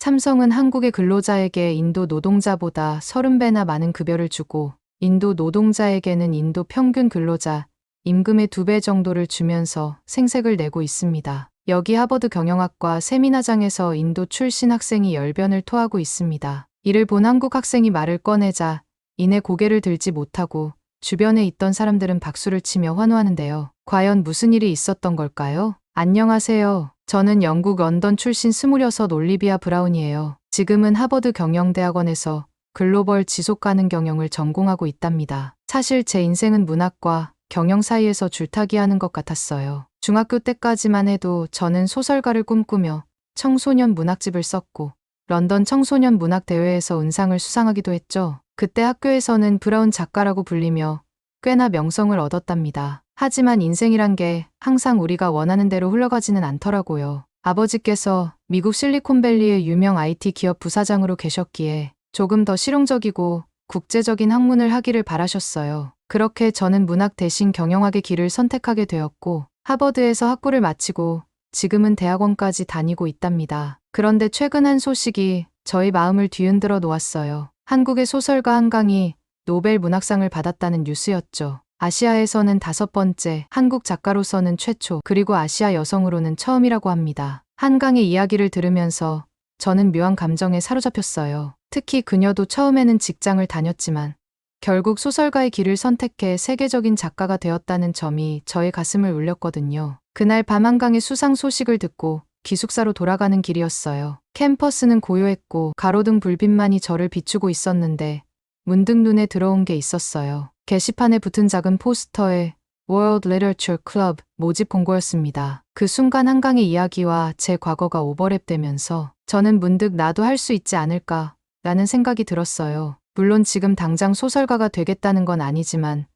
삼성은 한국의 근로자에게 인도 노동자보다 30배나 많은 급여를 주고 인도 노동자에게는 인도 평균 근로자 임금의 2배 정도를 주면서 생색을 내고 있습니다. 여기 하버드 경영학과 세미나장에서 인도 출신 학생이 열변을 토하고 있습니다. 이를 본 한국 학생이 말을 꺼내자 이내 고개를 들지 못하고 주변에 있던 사람들은 박수를 치며 환호하는데요. 과연 무슨 일이 있었던 걸까요? 안녕하세요. 저는 영국 런던 출신 26 올리비아 브라운이에요. 지금은 하버드 경영대학원에서 글로벌 지속가능 경영을 전공하고 있답니다. 사실 제 인생은 문학과 경영 사이에서 줄타기 하는 것 같았어요. 중학교 때까지만 해도 저는 소설가를 꿈꾸며 청소년 문학집을 썼고 런던 청소년 문학 대회에서 은상을 수상하기도 했죠. 그때 학교에서는 브라운 작가라고 불리며 꽤나 명성을 얻었답니다. 하지만 인생이란 게 항상 우리가 원하는 대로 흘러가지는 않더라고요. 아버지께서 미국 실리콘밸리의 유명 IT 기업 부사장으로 계셨기에 조금 더 실용적이고 국제적인 학문을 하기를 바라셨어요. 그렇게 저는 문학 대신 경영학의 길을 선택하게 되었고 하버드에서 학부를 마치고 지금은 대학원까지 다니고 있답니다. 그런데 최근 한 소식이 저희 마음을 뒤흔들어 놓았어요. 한국의 소설가 한강이 노벨 문학상을 받았다는 뉴스였죠. 아시아에서는 5번째, 한국 작가로서는 최초, 그리고 아시아 여성으로는 처음이라고 합니다. 한강의 이야기를 들으면서 저는 묘한 감정에 사로잡혔어요. 특히 그녀도 처음에는 직장을 다녔지만 결국 소설가의 길을 선택해 세계적인 작가가 되었다는 점이 저의 가슴을 울렸거든요. 그날 밤 한강의 수상 소식을 듣고 기숙사로 돌아가는 길이었어요. 캠퍼스는 고요했고 가로등 불빛만이 저를 비추고 있었는데 문득 눈에 들어온 게 있었어요. 게시판에 붙은 작은 포스터에 World Literature Club 모집 공고였습니다. 그 순간 한강의 이야기와 제 과거가 오버랩되면서 저는 문득 나도 할 수 있지 않을까 라는 생각이 들었어요. 물론 지금 당장 소설가가 되겠다는 건 아니지만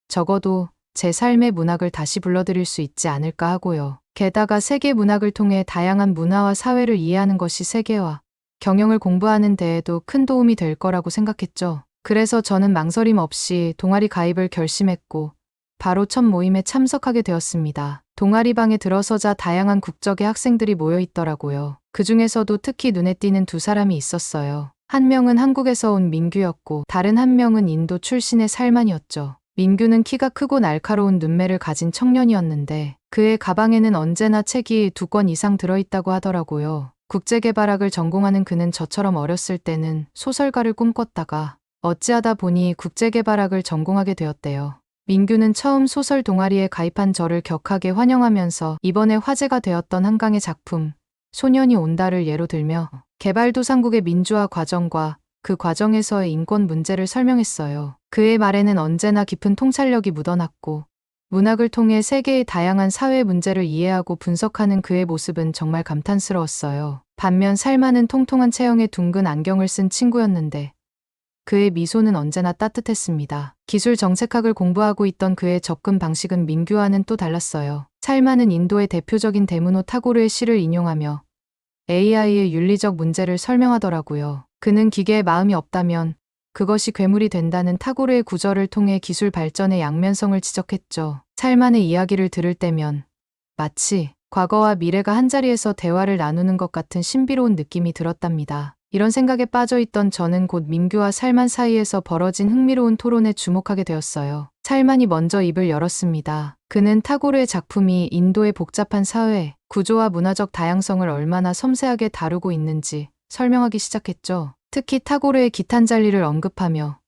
적어도 제 삶의 문학을 다시 불러들일 수 있지 않을까 하고요. 게다가 세계 문학을 통해 다양한 문화와 사회를 이해하는 것이 세계화, 경영을 공부하는 데에도 큰 도움이 될 거라고 생각했죠. 그래서 저는 망설임 없이 동아리 가입을 결심했고 바로 첫 모임에 참석하게 되었습니다. 동아리방에 들어서자 다양한 국적의 학생들이 모여 있더라고요. 그 중에서도 특히 눈에 띄는 2사람이 있었어요. 한 명은 한국에서 온 민규였고 다른 한 명은 인도 출신의 살만이었죠. 민규는 키가 크고 날카로운 눈매를 가진 청년이었는데 그의 가방에는 언제나 책이 2권 이상 들어있다고 하더라고요. 국제개발학을 전공하는 그는 저처럼 어렸을 때는 소설가를 꿈꿨다가 어찌하다 보니 국제개발학을 전공하게 되었대요. 민규는 처음 소설 동아리에 가입한 저를 격하게 환영하면서 이번에 화제가 되었던 한강의 작품 소년이 온다를 예로 들며 개발도상국의 민주화 과정과 그 과정에서의 인권 문제를 설명했어요. 그의 말에는 언제나 깊은 통찰력이 묻어났고 문학을 통해 세계의 다양한 사회 문제를 이해하고 분석하는 그의 모습은 정말 감탄스러웠어요. 반면 살만은 통통한 체형에 둥근 안경을 쓴 친구였는데 그의 미소는 언제나 따뜻했습니다. 기술 정책학을 공부하고 있던 그의 접근 방식은 민규와는 또 달랐어요. 살만은 인도의 대표적인 데무노 타고르의 시를 인용하며 AI의 윤리적 문제를 설명하더라고요. 그는 기계에 마음이 없다면 그것이 괴물이 된다는 타고르의 구절을 통해 기술 발전의 양면성을 지적했죠. 살만의 이야기를 들을 때면 마치 과거와 미래가 한자리에서 대화를 나누는 것 같은 신비로운 느낌이 들었답니다. 이런 생각에 빠져있던 저는 곧 민규와 살만 사이에서 벌어진 흥미로운 토론에 주목하게 되었어요. 살만이 먼저 입을 열었습니다. 그는 타고르의 작품이 인도의 복잡한 사회, 구조와 문화적 다양성을 얼마나 섬세하게 다루고 있는지 설명하기 시작했죠. 특히 타고르의 기탄잘리를 언급하며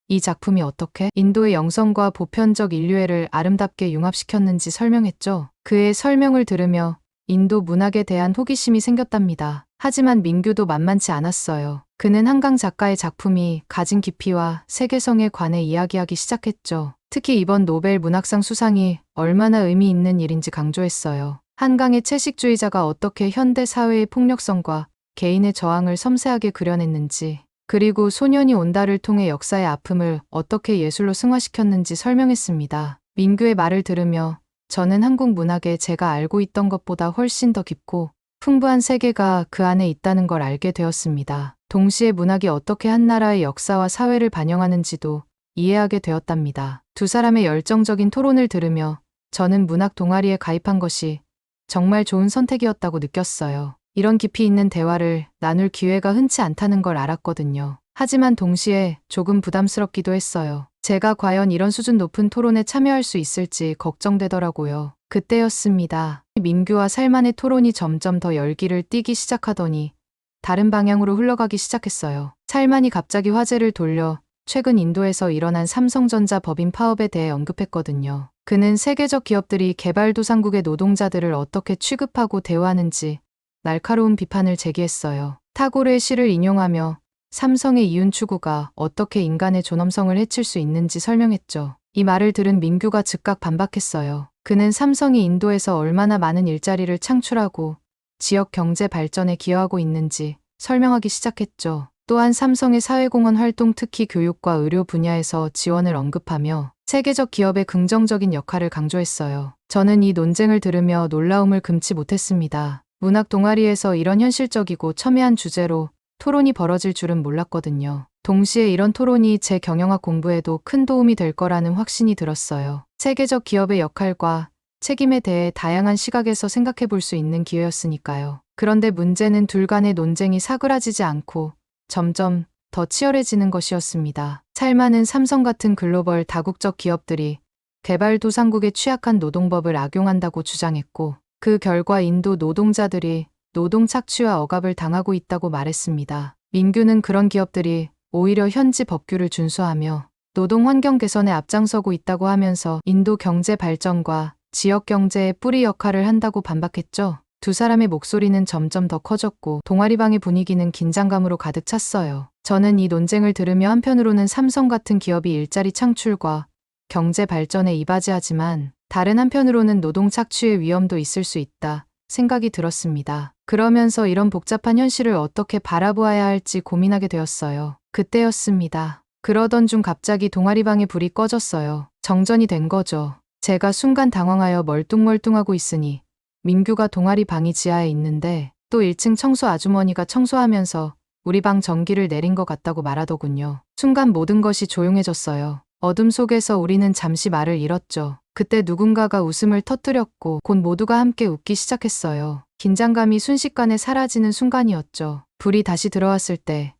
이 작품이 어떻게 인도의 영성과 보편적 인류애를 아름답게 융합시켰는지 설명했죠. 그의 설명을 들으며 인도 문학에 대한 호기심이 생겼답니다. 하지만 민규도 만만치 않았어요. 그는 한강 작가의 작품이 가진 깊이와 세계성에 관해 이야기하기 시작했죠. 특히 이번 노벨 문학상 수상이 얼마나 의미 있는 일인지 강조했어요. 한강의 채식주의자가 어떻게 현대 사회의 폭력성과 개인의 저항을 섬세하게 그려냈는지, 그리고 소년이 온다를 통해 역사의 아픔을 어떻게 예술로 승화시켰는지 설명했습니다. 민규의 말을 들으며 저는 한국 문학에 제가 알고 있던 것보다 훨씬 더 깊고 풍부한 세계가 그 안에 있다는 걸 알게 되었습니다. 동시에 문학이 어떻게 한 나라의 역사와 사회를 반영하는지도 이해하게 되었답니다. 2사람의 열정적인 토론을 들으며 저는 문학 동아리에 가입한 것이 정말 좋은 선택이었다고 느꼈어요. 이런 깊이 있는 대화를 나눌 기회가 흔치 않다는 걸 알았거든요. 하지만 동시에 조금 부담스럽기도 했어요. 제가 과연 이런 수준 높은 토론에 참여할 수 있을지 걱정되더라고요. 그때였습니다. 민규와 살만의 토론이 점점 더 열기를 띠기 시작하더니 다른 방향으로 흘러가기 시작했어요. 살만이 갑자기 화제를 돌려 최근 인도에서 일어난 삼성전자 법인 파업에 대해 언급했거든요. 그는 세계적 기업들이 개발도상국의 노동자들을 어떻게 취급하고 대우하는지 날카로운 비판을 제기했어요. 타고르의 시를 인용하며 삼성의 이윤 추구가 어떻게 인간의 존엄성을 해칠 수 있는지 설명했죠. 이 말을 들은 민규가 즉각 반박했어요. 그는 삼성이 인도에서 얼마나 많은 일자리를 창출하고 지역 경제 발전에 기여하고 있는지 설명하기 시작했죠. 또한 삼성의 사회공헌 활동, 특히 교육과 의료 분야에서 지원을 언급하며 세계적 기업의 긍정적인 역할을 강조했어요. 저는 이 논쟁을 들으며 놀라움을 금치 못했습니다. 문학 동아리에서 이런 현실적이고 첨예한 주제로 토론이 벌어질 줄은 몰랐거든요. 동시에 이런 토론이 제 경영학 공부에도 큰 도움이 될 거라는 확신이 들었어요. 세계적 기업의 역할과 책임에 대해 다양한 시각에서 생각해 볼 수 있는 기회였으니까요. 그런데 문제는 둘 간의 논쟁이 사그라지지 않고 점점 더 치열해지는 것이었습니다. 살만은 삼성 같은 글로벌 다국적 기업들이 개발도상국의 취약한 노동법을 악용한다고 주장했고, 그 결과 인도 노동자들이 노동 착취와 억압을 당하고 있다고 말했습니다. 민규는 그런 기업들이 오히려 현지 법규를 준수하며 노동 환경 개선에 앞장서고 있다고 하면서 인도 경제 발전과 지역 경제의 뿌리 역할을 한다고 반박했죠. 두 사람의 목소리는 점점 더 커졌고 동아리방의 분위기는 긴장감으로 가득 찼어요. 저는 이 논쟁을 들으며 한편으로는 삼성 같은 기업이 일자리 창출과 경제 발전에 이바지하지만 다른 한편으로는 노동 착취의 위험도 있을 수 있다 생각이 들었습니다. 그러면서 이런 복잡한 현실을 어떻게 바라보아야 할지 고민하게 되었어요. 그때였습니다. 그러던 중 갑자기 동아리방의 불이 꺼졌어요. 정전이 된 거죠. 제가 순간 당황하여 멀뚱멀뚱하고 있으니 민규가 동아리 방이 지하에 있는데 또 1층 청소 아주머니가 청소하면서 우리 방 전기를 내린 것 같다고 말하더군요. 순간 모든 것이 조용해졌어요. 어둠 속에서 우리는 잠시 말을 잃었죠. 그때 누군가가 웃음을 터뜨렸고 곧 모두가 함께 웃기 시작했어요. 긴장감이 순식간에 사라지는 순간이었죠. 불이 다시 들어왔을 때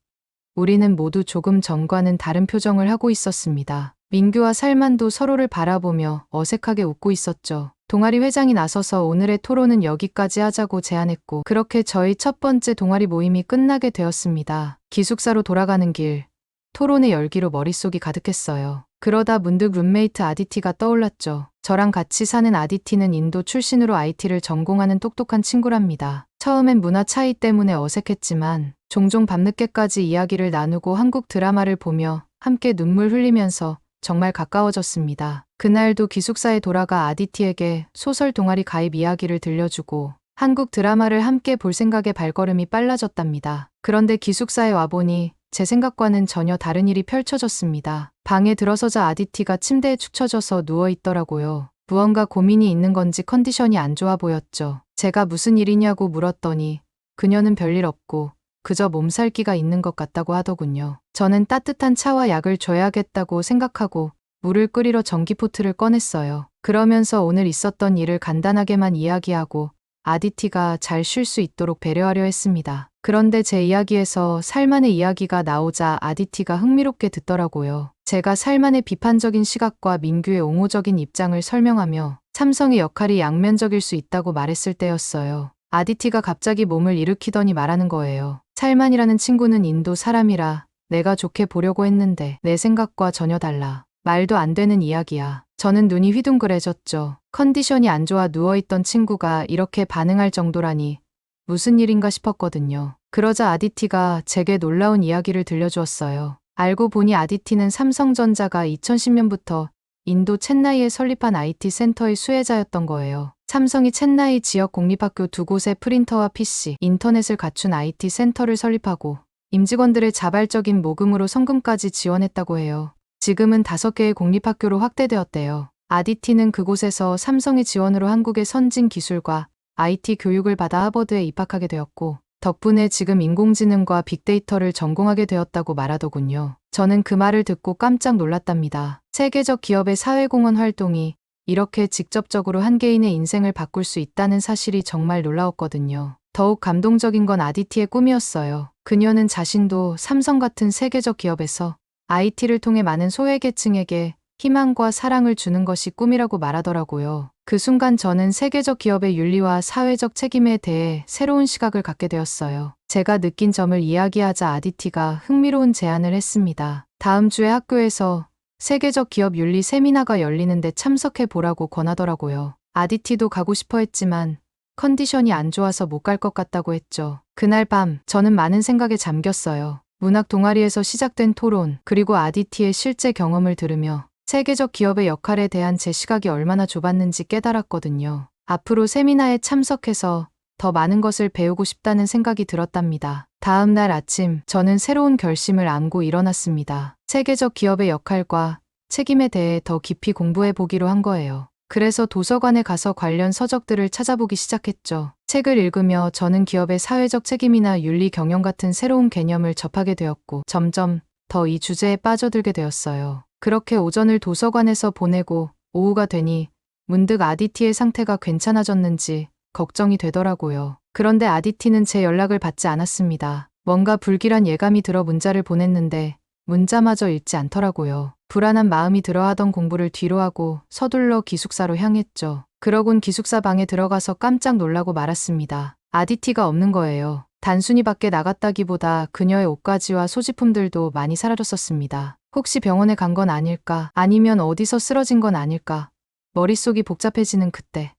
우리는 모두 조금 전과는 다른 표정을 하고 있었습니다. 민규와 살만도 서로를 바라보며 어색하게 웃고 있었죠. 동아리 회장이 나서서 오늘의 토론은 여기까지 하자고 제안했고 그렇게 저희 첫 번째 동아리 모임이 끝나게 되었습니다. 기숙사로 돌아가는 길, 토론의 열기로 머릿속이 가득했어요. 그러다 문득 룸메이트 아디티가 떠올랐죠. 저랑 같이 사는 아디티는 인도 출신으로 IT를 전공하는 똑똑한 친구랍니다. 처음엔 문화 차이 때문에 어색했지만 종종 밤늦게까지 이야기를 나누고 한국 드라마를 보며 함께 눈물 흘리면서 정말 가까워졌습니다. 그날도 기숙사에 돌아가 아디티에게 소설 동아리 가입 이야기를 들려주고 한국 드라마를 함께 볼 생각에 발걸음이 빨라졌답니다. 그런데 기숙사에 와보니 제 생각과는 전혀 다른 일이 펼쳐졌습니다. 방에 들어서자 아디티가 침대에 축 처져서 누워있더라고요. 무언가 고민이 있는 건지 컨디션이 안 좋아 보였죠. 제가 무슨 일이냐고 물었더니 그녀는 별일 없고 그저 몸살기가 있는 것 같다고 하더군요. 저는 따뜻한 차와 약을 줘야겠다고 생각하고 물을 끓이러 전기포트를 꺼냈어요. 그러면서 오늘 있었던 일을 간단하게만 이야기하고 아디티가 잘 쉴 수 있도록 배려하려 했습니다. 그런데 제 이야기에서 살만의 이야기가 나오자 아디티가 흥미롭게 듣더라고요. 제가 살만의 비판적인 시각과 민규의 옹호적인 입장을 설명하며 삼성의 역할이 양면적일 수 있다고 말했을 때였어요. 아디티가 갑자기 몸을 일으키더니 말하는 거예요. 살만이라는 친구는 인도 사람이라 내가 좋게 보려고 했는데 내 생각과 전혀 달라. 말도 안 되는 이야기야. 저는 눈이 휘둥그레졌죠. 컨디션이 안 좋아 누워있던 친구가 이렇게 반응할 정도라니 무슨 일인가 싶었거든요. 그러자 아디티가 제게 놀라운 이야기를 들려주었어요. 알고 보니 아디티는 삼성전자가 2010년부터 인도 챈나이에 설립한 IT 센터의 수혜자였던 거예요. 삼성이 챈나이 지역 공립학교 2곳에 프린터와 PC, 인터넷을 갖춘 IT 센터를 설립하고 임직원들의 자발적인 모금으로 성금까지 지원했다고 해요. 지금은 5개의 공립학교로 확대되었대요. 아디티는 그곳에서 삼성의 지원으로 한국의 선진 기술과 IT 교육을 받아 하버드에 입학하게 되었고 덕분에 지금 인공지능과 빅데이터를 전공하게 되었다고 말하더군요. 저는 그 말을 듣고 깜짝 놀랐답니다. 세계적 기업의 사회공헌 활동이 이렇게 직접적으로 한 개인의 인생을 바꿀 수 있다는 사실이 정말 놀라웠거든요. 더욱 감동적인 건 아디티의 꿈이었어요. 그녀는 자신도 삼성 같은 세계적 기업에서 IT를 통해 많은 소외계층에게 희망과 사랑을 주는 것이 꿈이라고 말하더라고요. 그 순간 저는 세계적 기업의 윤리와 사회적 책임에 대해 새로운 시각을 갖게 되었어요. 제가 느낀 점을 이야기하자 아디티가 흥미로운 제안을 했습니다. 다음 주에 학교에서 세계적 기업 윤리 세미나가 열리는데 참석해 보라고 권하더라고요. 아디티도 가고 싶어 했지만 컨디션이 안 좋아서 못 갈 것 같다고 했죠. 그날 밤 저는 많은 생각에 잠겼어요. 문학 동아리에서 시작된 토론, 그리고 아디티의 실제 경험을 들으며 세계적 기업의 역할에 대한 제 시각이 얼마나 좁았는지 깨달았거든요. 앞으로 세미나에 참석해서 더 많은 것을 배우고 싶다는 생각이 들었답니다. 다음 날 아침, 저는 새로운 결심을 안고 일어났습니다. 세계적 기업의 역할과 책임에 대해 더 깊이 공부해 보기로 한 거예요. 그래서 도서관에 가서 관련 서적들을 찾아보기 시작했죠. 책을 읽으며 저는 기업의 사회적 책임이나 윤리 경영 같은 새로운 개념을 접하게 되었고, 점점 더 이 주제에 빠져들게 되었어요. 그렇게 오전을 도서관에서 보내고 오후가 되니 문득 아디티의 상태가 괜찮아졌는지 걱정이 되더라고요. 그런데 아디티는 제 연락을 받지 않았습니다. 뭔가 불길한 예감이 들어 문자를 보냈는데 문자마저 읽지 않더라고요. 불안한 마음이 들어 하던 공부를 뒤로 하고 서둘러 기숙사로 향했죠. 그러곤 기숙사 방에 들어가서 깜짝 놀라고 말았습니다. 아디티가 없는 거예요. 단순히 밖에 나갔다기보다 그녀의 옷가지와 소지품들도 많이 사라졌었습니다. 혹시 병원에 간 건 아닐까? 아니면 어디서 쓰러진 건 아닐까? 머릿속이 복잡해지는 그때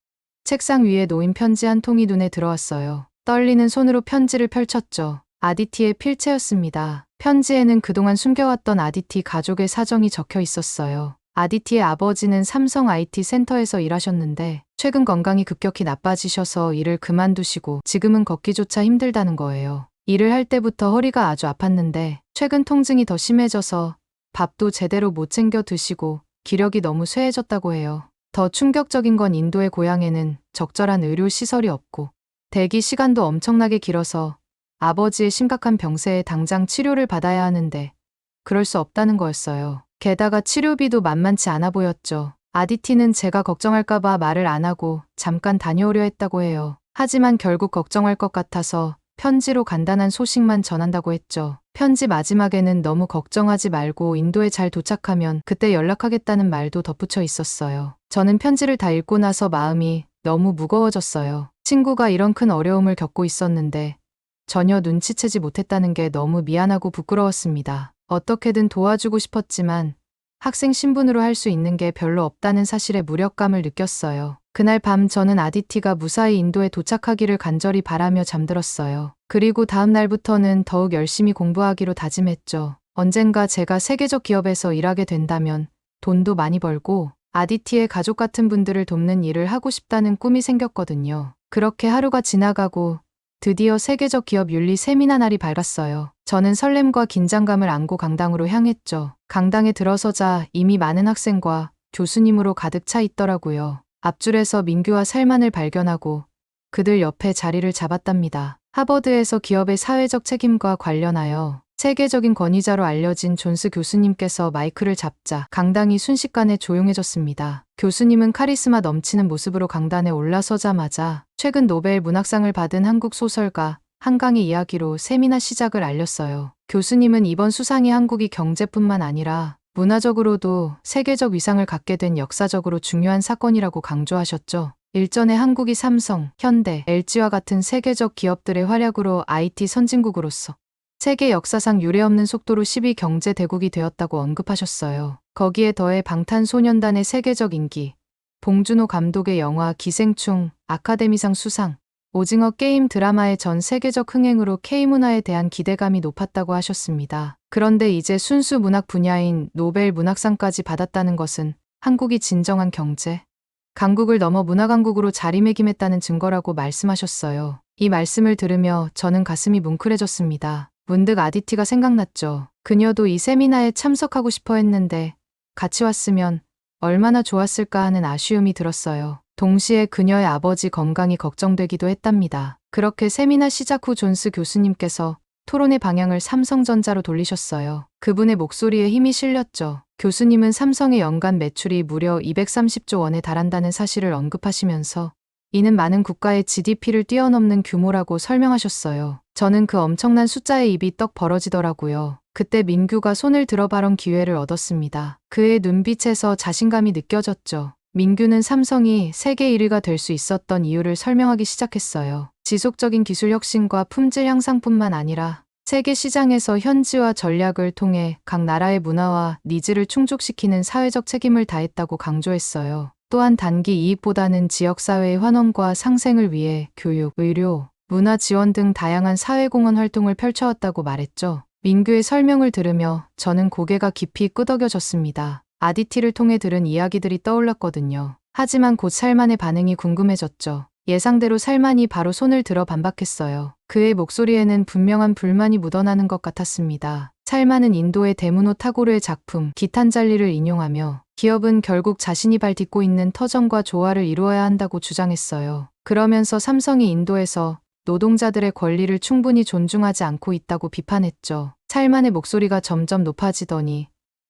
책상 위에 놓인 편지 한 통이 눈에 들어왔어요. 떨리는 손으로 편지를 펼쳤죠. 아디티의 필체였습니다. 편지에는 그동안 숨겨왔던 아디티 가족의 사정이 적혀 있었어요. 아디티의 아버지는 삼성 IT 센터에서 일하셨는데 최근 건강이 급격히 나빠지셔서 일을 그만두시고 지금은 걷기조차 힘들다는 거예요. 일을 할 때부터 허리가 아주 아팠는데 최근 통증이 더 심해져서 밥도 제대로 못 챙겨 드시고 기력이 너무 쇠해졌다고 해요. 더 충격적인 건 인도의 고향에는 적절한 의료 시설이 없고 대기 시간도 엄청나게 길어서 아버지의 심각한 병세에 당장 치료를 받아야 하는데 그럴 수 없다는 거였어요. 게다가 치료비도 만만치 않아 보였죠. 아디티는 제가 걱정할까봐 말을 안 하고 잠깐 다녀오려 했다고 해요. 하지만 결국 걱정할 것 같아서 편지로 간단한 소식만 전한다고 했죠. 편지 마지막에는 너무 걱정하지 말고 인도에 잘 도착하면 그때 연락하겠다는 말도 덧붙여 있었어요. 저는 편지를 다 읽고 나서 마음이 너무 무거워졌어요. 친구가 이런 큰 어려움을 겪고 있었는데 전혀 눈치채지 못했다는 게 너무 미안하고 부끄러웠습니다. 어떻게든 도와주고 싶었지만 학생 신분으로 할 수 있는 게 별로 없다는 사실에 무력감을 느꼈어요. 그날 밤 저는 아디티가 무사히 인도에 도착하기를 간절히 바라며 잠들었어요. 그리고 다음 날부터는 더욱 열심히 공부하기로 다짐했죠. 언젠가 제가 세계적 기업에서 일하게 된다면 돈도 많이 벌고 아디티의 가족 같은 분들을 돕는 일을 하고 싶다는 꿈이 생겼거든요. 그렇게 하루가 지나가고 드디어 세계적 기업 윤리 세미나 날이 밝았어요. 저는 설렘과 긴장감을 안고 강당으로 향했죠. 강당에 들어서자 이미 많은 학생과 교수님으로 가득 차 있더라고요. 앞줄에서 민규와 살만을 발견하고 그들 옆에 자리를 잡았답니다. 하버드에서 기업의 사회적 책임과 관련하여 세계적인 권위자로 알려진 존스 교수님께서 마이크를 잡자 강당이 순식간에 조용해졌습니다. 교수님은 카리스마 넘치는 모습으로 강단에 올라서자마자 최근 노벨 문학상을 받은 한국 소설가 한강의 이야기로 세미나 시작을 알렸어요. 교수님은 이번 수상이 한국이 경제뿐만 아니라 문화적으로도 세계적 위상을 갖게 된 역사적으로 중요한 사건이라고 강조하셨죠. 일전에 한국이 삼성, 현대, LG와 같은 세계적 기업들의 활약으로 IT 선진국으로서 세계 역사상 유례없는 속도로 10위 경제 대국이 되었다고 언급하셨어요. 거기에 더해 방탄소년단의 세계적 인기, 봉준호 감독의 영화 기생충, 아카데미상 수상, 오징어 게임 드라마의 전 세계적 흥행으로 K문화에 대한 기대감이 높았다고 하셨습니다. 그런데 이제 순수 문학 분야인 노벨 문학상까지 받았다는 것은 한국이 진정한 경제 강국을 넘어 문화강국으로 자리매김했다는 증거라고 말씀하셨어요. 이 말씀을 들으며 저는 가슴이 뭉클해졌습니다. 문득 아디티가 생각났죠. 그녀도 이 세미나에 참석하고 싶어 했는데 같이 왔으면 얼마나 좋았을까 하는 아쉬움이 들었어요. 동시에 그녀의 아버지 건강이 걱정되기도 했답니다. 그렇게 세미나 시작 후 존스 교수님께서 토론의 방향을 삼성전자로 돌리셨어요. 그분의 목소리에 힘이 실렸죠. 교수님은 삼성의 연간 매출이 무려 230조 원에 달한다는 사실을 언급하시면서 이는 많은 국가의 GDP를 뛰어넘는 규모라고 설명하셨어요. 저는 그 엄청난 숫자에 입이 떡 벌어지더라고요. 그때 민규가 손을 들어 발언 기회를 얻었습니다. 그의 눈빛에서 자신감이 느껴졌죠. 민규는 삼성이 세계 1위가 될 수 있었던 이유를 설명하기 시작했어요. 지속적인 기술 혁신과 품질 향상뿐만 아니라 세계 시장에서 현지화 전략을 통해 각 나라의 문화와 니즈를 충족시키는 사회적 책임을 다했다고 강조했어요. 또한 단기 이익보다는 지역사회의 환원과 상생을 위해 교육, 의료, 문화 지원 등 다양한 사회공헌 활동을 펼쳐왔다고 말했죠. 민규의 설명을 들으며 저는 고개가 깊이 끄덕여졌습니다. 아디티를 통해 들은 이야기들이 떠올랐거든요. 하지만 곧 살만의 반응이 궁금해졌죠. 예상대로 살만이 바로 손을 들어 반박했어요. 그의 목소리에는 분명한 불만이 묻어나는 것 같았습니다. 살만은 인도의 데무노 타고르의 작품 기탄잘리를 인용하며 기업은 결국 자신이 발 딛고 있는 터전과 조화를 이루어야 한다고 주장했어요. 그러면서 삼성이 인도에서 노동자들의 권리를 충분히 존중하지 않고 있다고 비판했죠. 살만의 목소리가 점점 높아지더니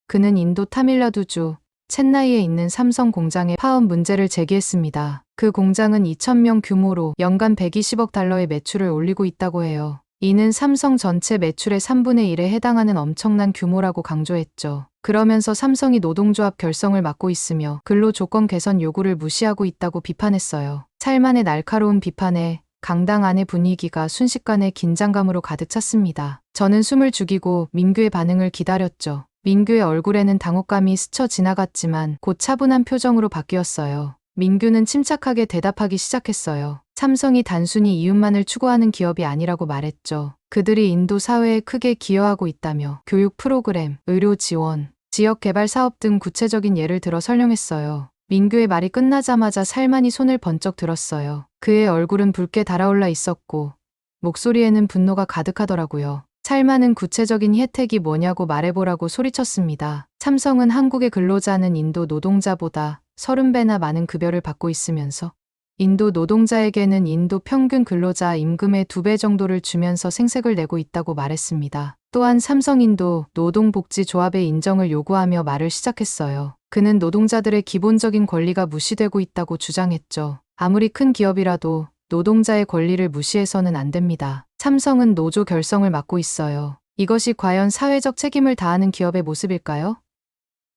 그는 인도 타밀나두주 첸나이에 있는 삼성 공장의 파업 문제를 제기했습니다. 그 공장은 2,000명 규모로 연간 120억 달러의 매출을 올리고 있다고 해요. 이는 삼성 전체 매출의 3분의 1에 해당하는 엄청난 규모라고 강조했죠. 그러면서 삼성이 노동조합 결성을 맡고 있으며 근로조건 개선 요구를 무시하고 있다고 비판했어요. 살만의 날카로운 비판에 강당 안의 분위기가 순식간에 긴장감으로 가득 찼습니다. 저는 숨을 죽이고 민규의 반응을 기다렸죠. 민규의 얼굴에는 당혹감이 스쳐 지나갔지만 곧 차분한 표정으로 바뀌었어요. 민규는 침착하게 대답하기 시작했어요. 삼성이 단순히 이윤만을 추구하는 기업이 아니라고 말했죠. 그들이 인도 사회에 크게 기여하고 있다며 교육 프로그램, 의료 지원, 지역 개발 사업 등 구체적인 예를 들어 설명했어요. 민규의 말이 끝나자마자 살만이 손을 번쩍 들었어요. 그의 얼굴은 붉게 달아올라 있었고 목소리에는 분노가 가득하더라고요. 살만은 구체적인 혜택이 뭐냐고 말해보라고 소리쳤습니다. 삼성은 한국의 근로자는 인도 노동자보다 30배나 많은 급여를 받고 있으면서 인도 노동자에게는 인도 평균 근로자 임금의 2배 정도를 주면서 생색을 내고 있다고 말했습니다. 또한 삼성인도 노동복지조합의 인정을 요구하며 말을 시작했어요. 그는 노동자들의 기본적인 권리가 무시되고 있다고 주장했죠. 아무리 큰 기업이라도 노동자의 권리를 무시해서는 안 됩니다. 삼성은 노조 결성을 맡고 있어요. 이것이 과연 사회적 책임을 다하는 기업의 모습일까요?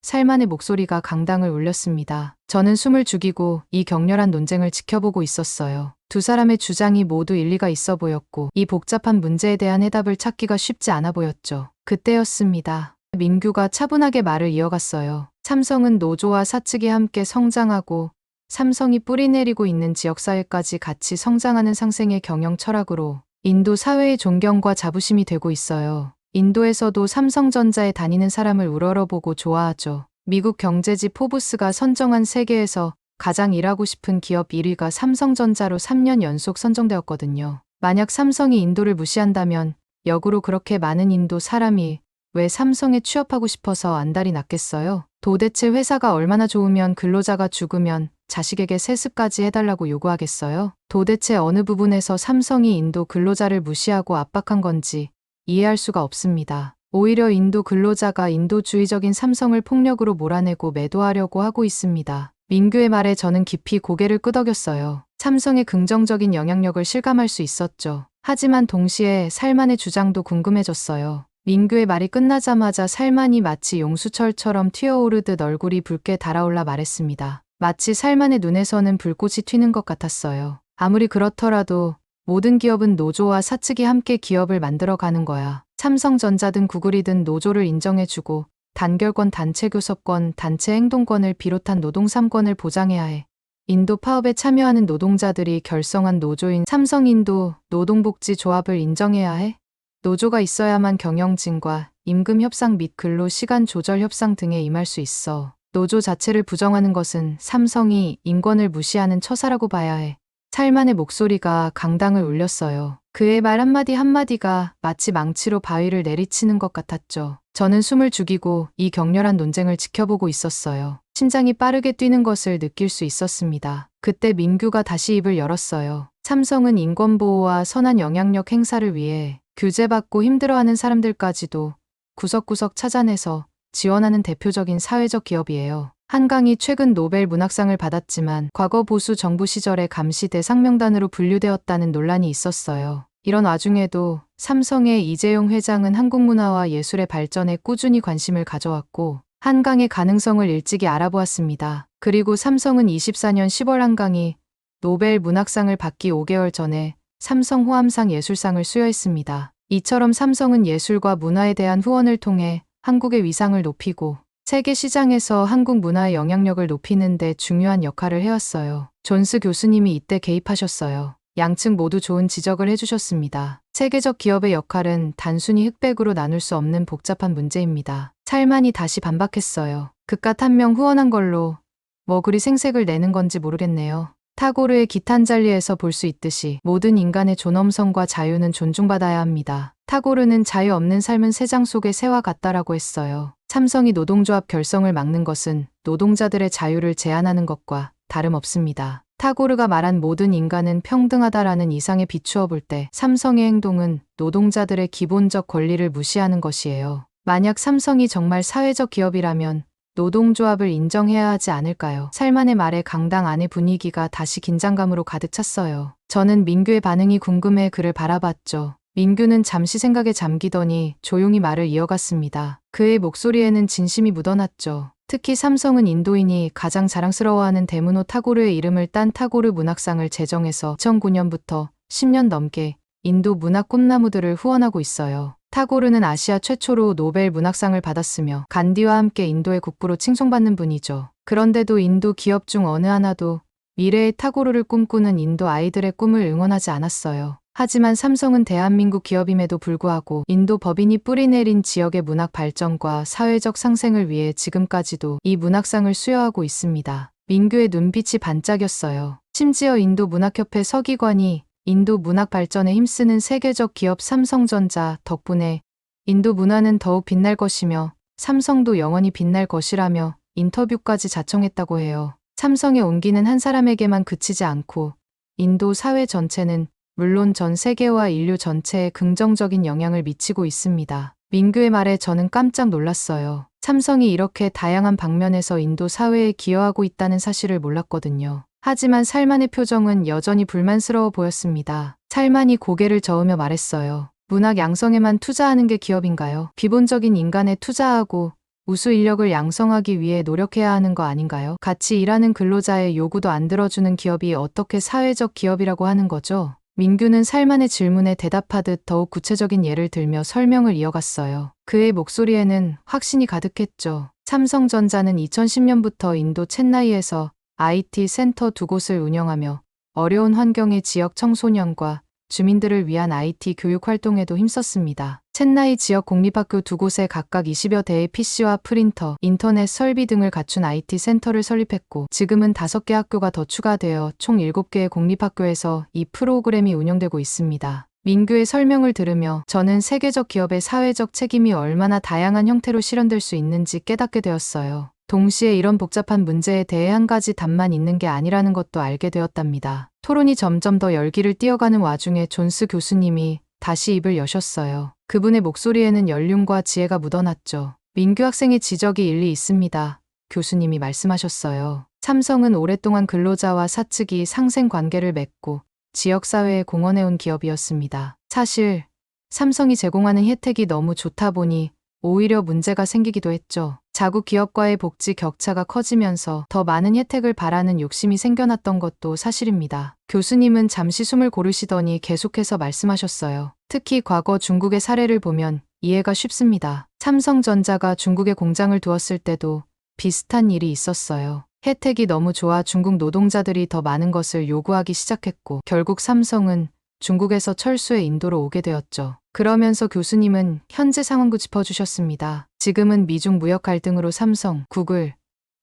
살만의 목소리가 강당을 울렸습니다. 저는 숨을 죽이고 이 격렬한 논쟁을 지켜보고 있었어요. 두 사람의 주장이 모두 일리가 있어 보였고 이 복잡한 문제에 대한 해답을 찾기가 쉽지 않아 보였죠. 그때였습니다. 민규가 차분하게 말을 이어갔어요. 삼성은 노조와 사측이 함께 성장하고 삼성이 뿌리내리고 있는 지역사회까지 같이 성장하는 상생의 경영 철학으로 인도 사회의 존경과 자부심이 되고 있어요. 인도에서도 삼성전자에 다니는 사람을 우러러보고 좋아하죠. 미국 경제지 포브스가 선정한 세계에서 가장 일하고 싶은 기업 1위가 삼성전자로 3년 연속 선정되었거든요. 만약 삼성이 인도를 무시한다면 역으로 그렇게 많은 인도 사람이 왜 삼성에 취업하고 싶어서 안달이 났겠어요? 도대체 회사가 얼마나 좋으면 근로자가 죽으면 자식에게 세습까지 해달라고 요구하겠어요? 도대체 어느 부분에서 삼성이 인도 근로자를 무시하고 압박한 건지 이해할 수가 없습니다. 오히려 인도 근로자가 인도주의적인 삼성을 폭력으로 몰아내고 매도하려고 하고 있습니다. 민규의 말에 저는 깊이 고개를 끄덕였어요. 삼성의 긍정적인 영향력을 실감할 수 있었죠. 하지만 동시에 살만의 주장도 궁금해졌어요. 민규의 말이 끝나자마자 살만이 마치 용수철처럼 튀어오르듯 얼굴이 붉게 달아올라 말했습니다. 마치 살만의 눈에서는 불꽃이 튀는 것 같았어요. 아무리 그렇더라도 모든 기업은 노조와 사측이 함께 기업을 만들어가는 거야. 삼성전자든 구글이든 노조를 인정해주고 단결권, 단체 교섭권, 단체 행동권을 비롯한 노동 3권을 보장해야 해. 인도 파업에 참여하는 노동자들이 결성한 노조인 삼성인도 노동복지조합을 인정해야 해. 노조가 있어야만 경영진과 임금 협상 및 근로 시간 조절 협상 등에 임할 수 있어. 노조 자체를 부정하는 것은 삼성이 인권을 무시하는 처사라고 봐야 해. 살만의 목소리가 강당을 울렸어요. 그의 말 한마디 한마디가 마치 망치로 바위를 내리치는 것 같았죠. 저는 숨을 죽이고 이 격렬한 논쟁을 지켜보고 있었어요. 심장이 빠르게 뛰는 것을 느낄 수 있었습니다. 그때 민규가 다시 입을 열었어요. 삼성은 인권보호와 선한 영향력 행사를 위해 규제받고 힘들어하는 사람들까지도 구석구석 찾아내서 지원하는 대표적인 사회적 기업이에요. 한강이 최근 노벨 문학상을 받았지만 과거 보수 정부 시절에 감시 대상 명단으로 분류되었다는 논란이 있었어요. 이런 와중에도 삼성의 이재용 회장은 한국 문화와 예술의 발전에 꾸준히 관심을 가져왔고 한강의 가능성을 일찍이 알아보았습니다. 그리고 삼성은 24년 10월 한강이 노벨 문학상을 받기 5개월 전에 삼성 호암상 예술상을 수여했습니다. 이처럼 삼성은 예술과 문화에 대한 후원을 통해 한국의 위상을 높이고 세계 시장에서 한국 문화의 영향력을 높이는 데 중요한 역할을 해왔어요. 존스 교수님이 이때 개입하셨어요. 양측 모두 좋은 지적을 해주셨습니다. 세계적 기업의 역할은 단순히 흑백으로 나눌 수 없는 복잡한 문제입니다. 찰만이 다시 반박했어요. 그깟 한 명 후원한 걸로 뭐 그리 생색을 내는 건지 모르겠네요. 타고르의 기탄잘리에서 볼 수 있듯이 모든 인간의 존엄성과 자유는 존중받아야 합니다. 타고르는 자유 없는 삶은 새장 속의 새와 같다라고 했어요. 삼성이 노동조합 결성을 막는 것은 노동자들의 자유를 제한하는 것과 다름없습니다. 타고르가 말한 모든 인간은 평등하다라는 이상에 비추어 볼 때 삼성의 행동은 노동자들의 기본적 권리를 무시하는 것이에요. 만약 삼성이 정말 사회적 기업이라면 노동조합을 인정해야 하지 않을까요? 살만의 말에 강당 안의 분위기가 다시 긴장감으로 가득 찼어요. 저는 민규의 반응이 궁금해 그를 바라봤죠. 민규는 잠시 생각에 잠기더니 조용히 말을 이어갔습니다. 그의 목소리에는 진심이 묻어났죠. 특히 삼성은 인도인이 가장 자랑스러워하는 데무노 타고르의 이름을 딴 타고르 문학상을 제정해서 2009년부터 10년 넘게 인도 문학 꿈나무들을 후원하고 있어요. 타고르는 아시아 최초로 노벨 문학상을 받았으며 간디와 함께 인도의 국부로 칭송받는 분이죠. 그런데도 인도 기업 중 어느 하나도 미래의 타고르를 꿈꾸는 인도 아이들의 꿈을 응원하지 않았어요. 하지만 삼성은 대한민국 기업임에도 불구하고 인도 법인이 뿌리내린 지역의 문학 발전과 사회적 상생을 위해 지금까지도 이 문학상을 수여하고 있습니다. 민규의 눈빛이 반짝였어요. 심지어 인도 문학협회 서기관이 인도 문학 발전에 힘쓰는 세계적 기업 삼성전자 덕분에 인도 문화는 더욱 빛날 것이며 삼성도 영원히 빛날 것이라며 인터뷰까지 자청했다고 해요. 삼성의 온기는 한 사람에게만 그치지 않고 인도 사회 전체는 물론 전 세계와 인류 전체에 긍정적인 영향을 미치고 있습니다. 민규의 말에 저는 깜짝 놀랐어요. 삼성이 이렇게 다양한 방면에서 인도 사회에 기여하고 있다는 사실을 몰랐거든요. 하지만 살만의 표정은 여전히 불만스러워 보였습니다. 살만이 고개를 저으며 말했어요. 문학 양성에만 투자하는 게 기업인가요? 기본적인 인간에 투자하고 우수 인력을 양성하기 위해 노력해야 하는 거 아닌가요? 같이 일하는 근로자의 요구도 안 들어주는 기업이 어떻게 사회적 기업이라고 하는 거죠? 민규는 살만의 질문에 대답하듯 더욱 구체적인 예를 들며 설명을 이어갔어요. 그의 목소리에는 확신이 가득했죠. 삼성전자는 2010년부터 인도 챈나이에서 IT 센터 2곳을 운영하며 어려운 환경의 지역 청소년과 주민들을 위한 IT 교육 활동에도 힘썼습니다. 챈나이 지역 공립학교 2곳에 각각 20여 대의 PC와 프린터, 인터넷 설비 등을 갖춘 IT 센터를 설립했고 지금은 5개 학교가 더 추가되어 총 7개의 공립학교에서 이 프로그램이 운영되고 있습니다. 민규의 설명을 들으며 저는 세계적 기업의 사회적 책임이 얼마나 다양한 형태로 실현될 수 있는지 깨닫게 되었어요. 동시에 이런 복잡한 문제에 대해 한 가지 답만 있는 게 아니라는 것도 알게 되었답니다. 토론이 점점 더 열기를 띄어가는 와중에 존스 교수님이 다시 입을 여셨어요. 그분의 목소리에는 연륜과 지혜가 묻어났죠. 민규 학생의 지적이 일리 있습니다. 교수님이 말씀하셨어요. 삼성은 오랫동안 근로자와 사측이 상생 관계를 맺고 지역사회에 공헌해온 기업이었습니다. 사실 삼성이 제공하는 혜택이 너무 좋다 보니 오히려 문제가 생기기도 했죠. 자국 기업과의 복지 격차가 커지면서 더 많은 혜택을 바라는 욕심이 생겨났던 것도 사실입니다. 교수님은 잠시 숨을 고르시더니 계속해서 말씀하셨어요. 특히 과거 중국의 사례를 보면 이해가 쉽습니다. 삼성전자가 중국에 공장을 두었을 때도 비슷한 일이 있었어요. 혜택이 너무 좋아 중국 노동자들이 더 많은 것을 요구하기 시작했고 결국 삼성은 중국에서 철수해 인도로 오게 되었죠. 그러면서 교수님은 현재 상황도 짚어주셨습니다. 지금은 미중 무역 갈등으로 삼성, 구글,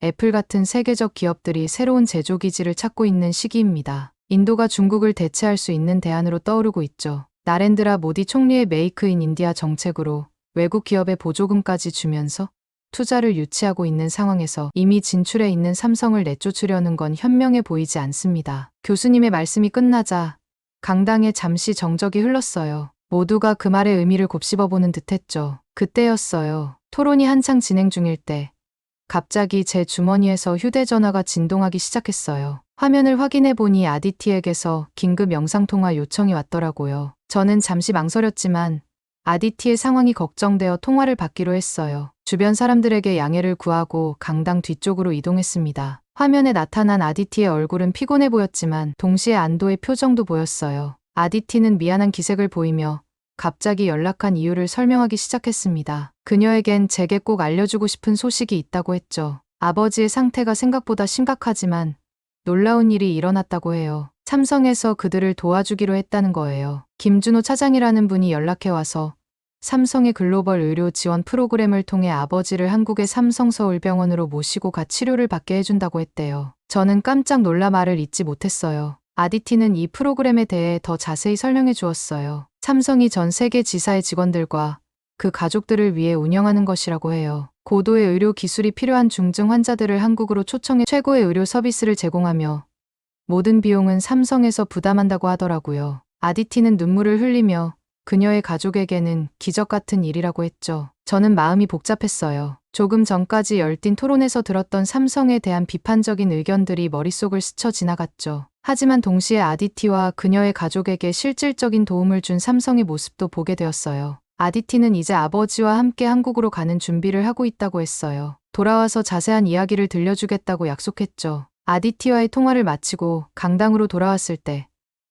애플 같은 세계적 기업들이 새로운 제조기지를 찾고 있는 시기입니다. 인도가 중국을 대체할 수 있는 대안으로 떠오르고 있죠. 나렌드라 모디 총리의 메이크 인 인디아 정책으로 외국 기업에 보조금까지 주면서 투자를 유치하고 있는 상황에서 이미 진출해 있는 삼성을 내쫓으려는 건 현명해 보이지 않습니다. 교수님의 말씀이 끝나자 강당에 잠시 정적이 흘렀어요. 모두가 그 말의 의미를 곱씹어보는 듯했죠. 그때였어요. 토론이 한창 진행 중일 때 갑자기 제 주머니에서 휴대전화가 진동하기 시작했어요. 화면을 확인해 보니 아디티에게서 긴급 영상통화 요청이 왔더라고요. 저는 잠시 망설였지만 아디티의 상황이 걱정되어 통화를 받기로 했어요. 주변 사람들에게 양해를 구하고 강당 뒤쪽으로 이동했습니다. 화면에 나타난 아디티의 얼굴은 피곤해 보였지만 동시에 안도의 표정도 보였어요. 아디티는 미안한 기색을 보이며 갑자기 연락한 이유를 설명하기 시작했습니다. 그녀에겐 제게 꼭 알려주고 싶은 소식이 있다고 했죠. 아버지의 상태가 생각보다 심각하지만 놀라운 일이 일어났다고 해요. 삼성에서 그들을 도와주기로 했다는 거예요. 김준호 차장이라는 분이 연락해와서 삼성의 글로벌 의료 지원 프로그램을 통해 아버지를 한국의 삼성서울병원으로 모시고 가 치료를 받게 해준다고 했대요. 저는 깜짝 놀라 말을 잇지 못했어요. 아디티는 이 프로그램에 대해 더 자세히 설명해 주었어요. 삼성이 전 세계 지사의 직원들과 그 가족들을 위해 운영하는 것이라고 해요. 고도의 의료 기술이 필요한 중증 환자들을 한국으로 초청해 최고의 의료 서비스를 제공하며 모든 비용은 삼성에서 부담한다고 하더라고요. 아디티는 눈물을 흘리며 그녀의 가족에게는 기적 같은 일이라고 했죠. 저는 마음이 복잡했어요. 조금 전까지 열띤 토론에서 들었던 삼성에 대한 비판적인 의견들이 머릿속을 스쳐 지나갔죠. 하지만 동시에 아디티와 그녀의 가족에게 실질적인 도움을 준 삼성의 모습도 보게 되었어요. 아디티는 이제 아버지와 함께 한국으로 가는 준비를 하고 있다고 했어요. 돌아와서 자세한 이야기를 들려주겠다고 약속했죠. 아디티와의 통화를 마치고 강당으로 돌아왔을 때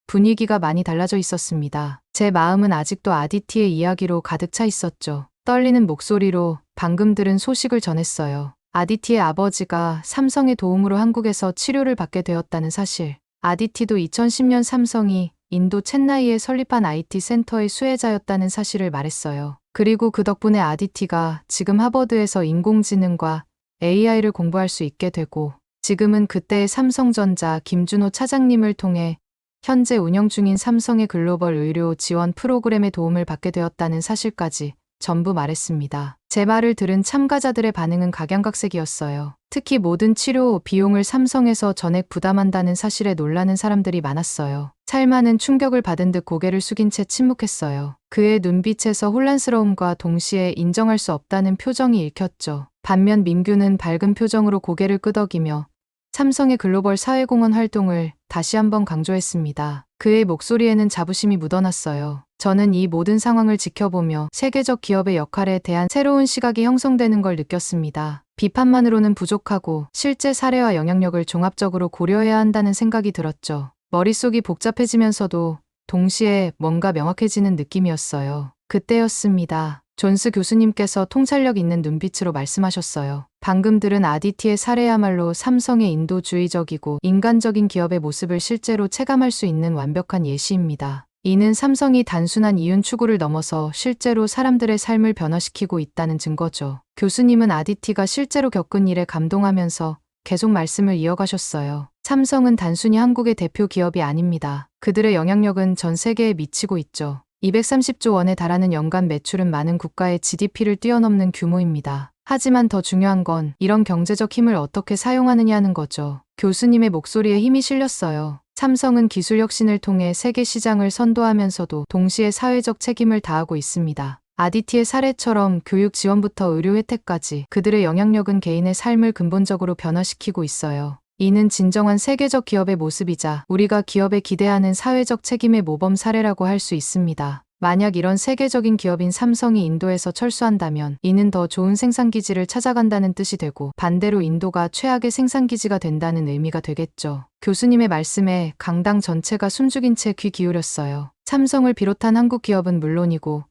분위기가 많이 달라져 있었습니다. 제 마음은 아직도 아디티의 이야기로 가득 차 있었죠. 떨리는 목소리로 방금 들은 소식을 전했어요. 아디티의 아버지가 삼성의 도움으로 한국에서 치료를 받게 되었다는 사실. 아디티도 2010년 삼성이 인도 첸나이에 설립한 IT 센터의 수혜자였다는 사실을 말했어요. 그리고 그 덕분에 아디티가 지금 하버드에서 인공지능과 AI를 공부할 수 있게 되고 지금은 그때의 삼성전자 김준호 차장님을 통해 현재 운영 중인 삼성의 글로벌 의료 지원 프로그램의 도움을 받게 되었다는 사실까지 전부 말했습니다. 제 말을 들은 참가자들의 반응은 각양각색이었어요. 특히 모든 치료 비용을 삼성에서 전액 부담한다는 사실에 놀라는 사람들이 많았어요. 찰마는 충격을 받은 듯 고개를 숙인 채 침묵했어요. 그의 눈빛에서 혼란스러움과 동시에 인정할 수 없다는 표정이 읽혔죠. 반면 민규는 밝은 표정으로 고개를 끄덕이며 삼성의 글로벌 사회공헌 활동을 다시 한번 강조했습니다. 그의 목소리에는 자부심이 묻어났어요. 저는 이 모든 상황을 지켜보며 세계적 기업의 역할에 대한 새로운 시각이 형성되는 걸 느꼈습니다. 비판만으로는 부족하고 실제 사례와 영향력을 종합적으로 고려해야 한다는 생각이 들었죠. 머릿속이 복잡해지면서도 동시에 뭔가 명확해지는 느낌이었어요. 그때였습니다. 존스 교수님께서 통찰력 있는 눈빛으로 말씀하셨어요. 방금 들은 아디티의 사례야말로 삼성의 인도주의적이고 인간적인 기업의 모습을 실제로 체감할 수 있는 완벽한 예시입니다. 이는 삼성이 단순한 이윤 추구를 넘어서 실제로 사람들의 삶을 변화시키고 있다는 증거죠. 교수님은 아디티가 실제로 겪은 일에 감동하면서 계속 말씀을 이어가셨어요. 삼성은 단순히 한국의 대표 기업이 아닙니다. 그들의 영향력은 전 세계에 미치고 있죠. 230조 원에 달하는 연간 매출은 많은 국가의 GDP를 뛰어넘는 규모입니다. 하지만 더 중요한 건 이런 경제적 힘을 어떻게 사용하느냐는 거죠. 교수님의 목소리에 힘이 실렸어요. 삼성은 기술 혁신을 통해 세계 시장을 선도하면서도 동시에 사회적 책임을 다하고 있습니다. 아디티의 사례처럼 교육 지원부터 의료 혜택까지 그들의 영향력은 개인의 삶을 근본적으로 변화시키고 있어요. 이는 진정한 세계적 기업의 모습이자 우리가 기업에 기대하는 사회적 책임의 모범 사례라고 할 수 있습니다. 만약 이런 세계적인 기업인 삼성이 인도에서 철수한다면 이는 더 좋은 생산기지를 찾아간다는 뜻이 되고 반대로 인도가 최악의 생산기지가 된다는 의미가 되겠죠. 교수님의 말씀에 강당 전체가 숨죽인 채 귀 기울였어요. 삼성을 비롯한 한국 기업은 물론이고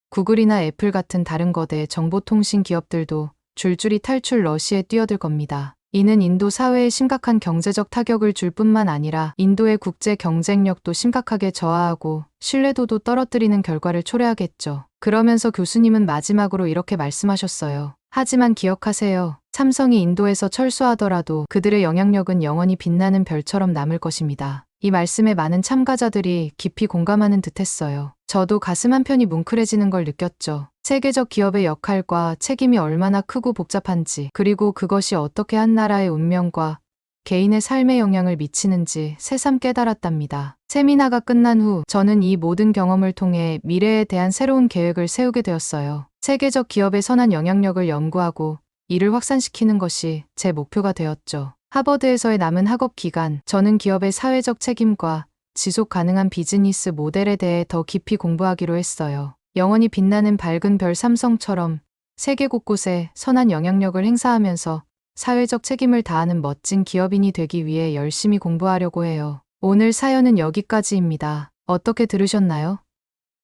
구글이나 애플 같은 다른 거대 정보통신 기업들도 줄줄이 탈출 러시에 뛰어들 겁니다. 이는 인도 사회에 심각한 경제적 타격을 줄 뿐만 아니라 인도의 국제 경쟁력도 심각하게 저하하고 신뢰도도 떨어뜨리는 결과를 초래하겠죠. 그러면서 교수님은 마지막으로 이렇게 말씀하셨어요. 하지만 기억하세요. 삼성이 인도에서 철수하더라도 그들의 영향력은 영원히 빛나는 별처럼 남을 것입니다. 이 말씀에 많은 참가자들이 깊이 공감하는 듯했어요. 저도 가슴 한편이 뭉클해지는 걸 느꼈죠. 세계적 기업의 역할과 책임이 얼마나 크고 복잡한지, 그리고 그것이 어떻게 한 나라의 운명과 개인의 삶에 영향을 미치는지 새삼 깨달았답니다. 세미나가 끝난 후 저는 이 모든 경험을 통해 미래에 대한 새로운 계획을 세우게 되었어요. 세계적 기업의 선한 영향력을 연구하고 이를 확산시키는 것이 제 목표가 되었죠. 하버드에서의 남은 학업 기간, 저는 기업의 사회적 책임과 지속 가능한 비즈니스 모델에 대해 더 깊이 공부하기로 했어요. 영원히 빛나는 밝은 별 삼성처럼 세계 곳곳에 선한 영향력을 행사하면서 사회적 책임을 다하는 멋진 기업인이 되기 위해 열심히 공부하려고 해요. 오늘 사연은 여기까지입니다. 어떻게 들으셨나요?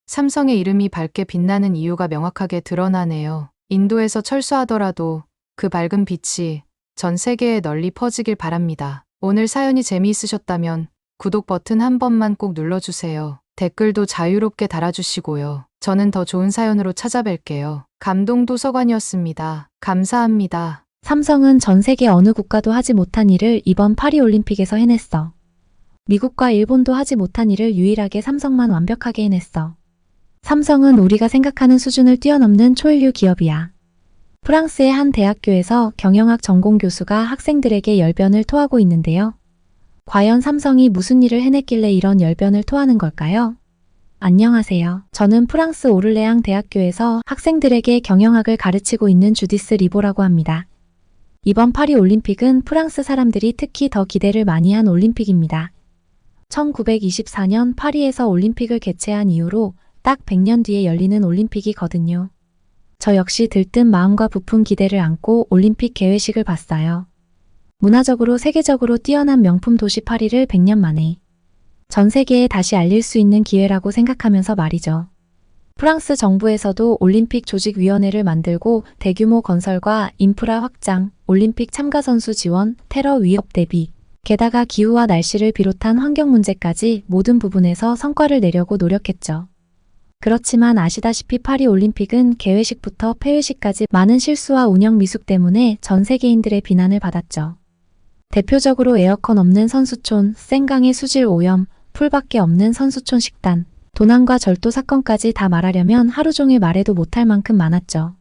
삼성의 이름이 밝게 빛나는 이유가 명확하게 드러나네요. 인도에서 철수하더라도 그 밝은 빛이 전 세계에 널리 퍼지길 바랍니다. 오늘 사연이 재미있으셨다면 구독 버튼 한 번만 꼭 눌러주세요. 댓글도 자유롭게 달아주시고요. 저는 더 좋은 사연으로 찾아뵐게요. 감동도서관이었습니다. 감사합니다. 삼성은 전 세계 어느 국가도 하지 못한 일을 이번 파리올림픽에서 해냈어. 미국과 일본도 하지 못한 일을 유일하게 삼성만 완벽하게 해냈어. 삼성은 우리가 생각하는 수준을 뛰어넘는 초일류 기업이야. 프랑스의 한 대학교에서 경영학 전공 교수가 학생들에게 열변을 토하고 있는데요. 과연 삼성이 무슨 일을 해냈길래 이런 열변을 토하는 걸까요? 안녕하세요. 저는 프랑스 오를레앙 대학교에서 학생들에게 경영학을 가르치고 있는 주디스 리보라고 합니다. 이번 파리올림픽은 프랑스 사람들이 특히 더 기대를 많이 한 올림픽입니다. 1924년 파리에서 올림픽을 개최한 이후로 딱 100년 뒤에 열리는 올림픽이거든요. 저 역시 들뜬 마음과 부푼 기대를 안고 올림픽 개회식을 봤어요. 문화적으로 세계적으로 뛰어난 명품 도시 파리를 100년 만에 전 세계에 다시 알릴 수 있는 기회라고 생각하면서 말이죠. 프랑스 정부에서도 올림픽 조직위원회를 만들고 대규모 건설과 인프라 확장, 올림픽 참가 선수 지원, 테러 위협 대비, 게다가 기후와 날씨를 비롯한 환경 문제까지 모든 부분에서 성과를 내려고 노력했죠. 그렇지만 아시다시피 파리올림픽은 개회식부터 폐회식까지 많은 실수와 운영 미숙 때문에 전 세계인들의 비난을 받았죠. 대표적으로 에어컨 없는 선수촌, 생강의 수질 오염, 풀밖에 없는 선수촌 식단, 도난과 절도 사건까지 다 말하려면 하루 종일 말해도 못할 만큼 많았죠.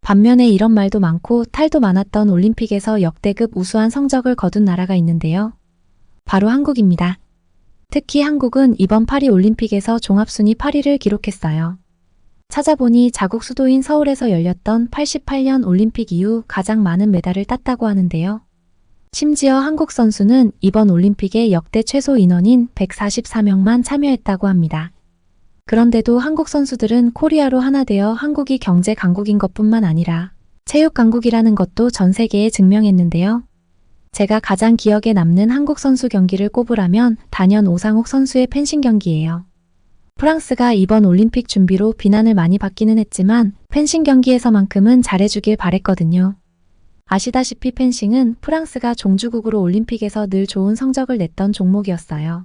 반면에 이런 말도 많고 탈도 많았던 올림픽에서 역대급 우수한 성적을 거둔 나라가 있는데요. 바로 한국입니다. 특히 한국은 이번 파리올림픽에서 종합순위 8위를 기록했어요. 찾아보니 자국 수도인 서울에서 열렸던 88년 올림픽 이후 가장 많은 메달을 땄다고 하는데요. 심지어 한국 선수는 이번 올림픽에 역대 최소 인원인 144명만 참여했다고 합니다. 그런데도 한국 선수들은 코리아로 하나 되어 한국이 경제 강국인 것뿐만 아니라 체육 강국이라는 것도 전 세계에 증명했는데요. 제가 가장 기억에 남는 한국 선수 경기를 꼽으라면 단연 오상욱 선수의 펜싱 경기예요. 프랑스가 이번 올림픽 준비로 비난을 많이 받기는 했지만 펜싱 경기에서만큼은 잘해주길 바랬거든요. 아시다시피 펜싱은 프랑스가 종주국으로 올림픽에서 늘 좋은 성적을 냈던 종목이었어요.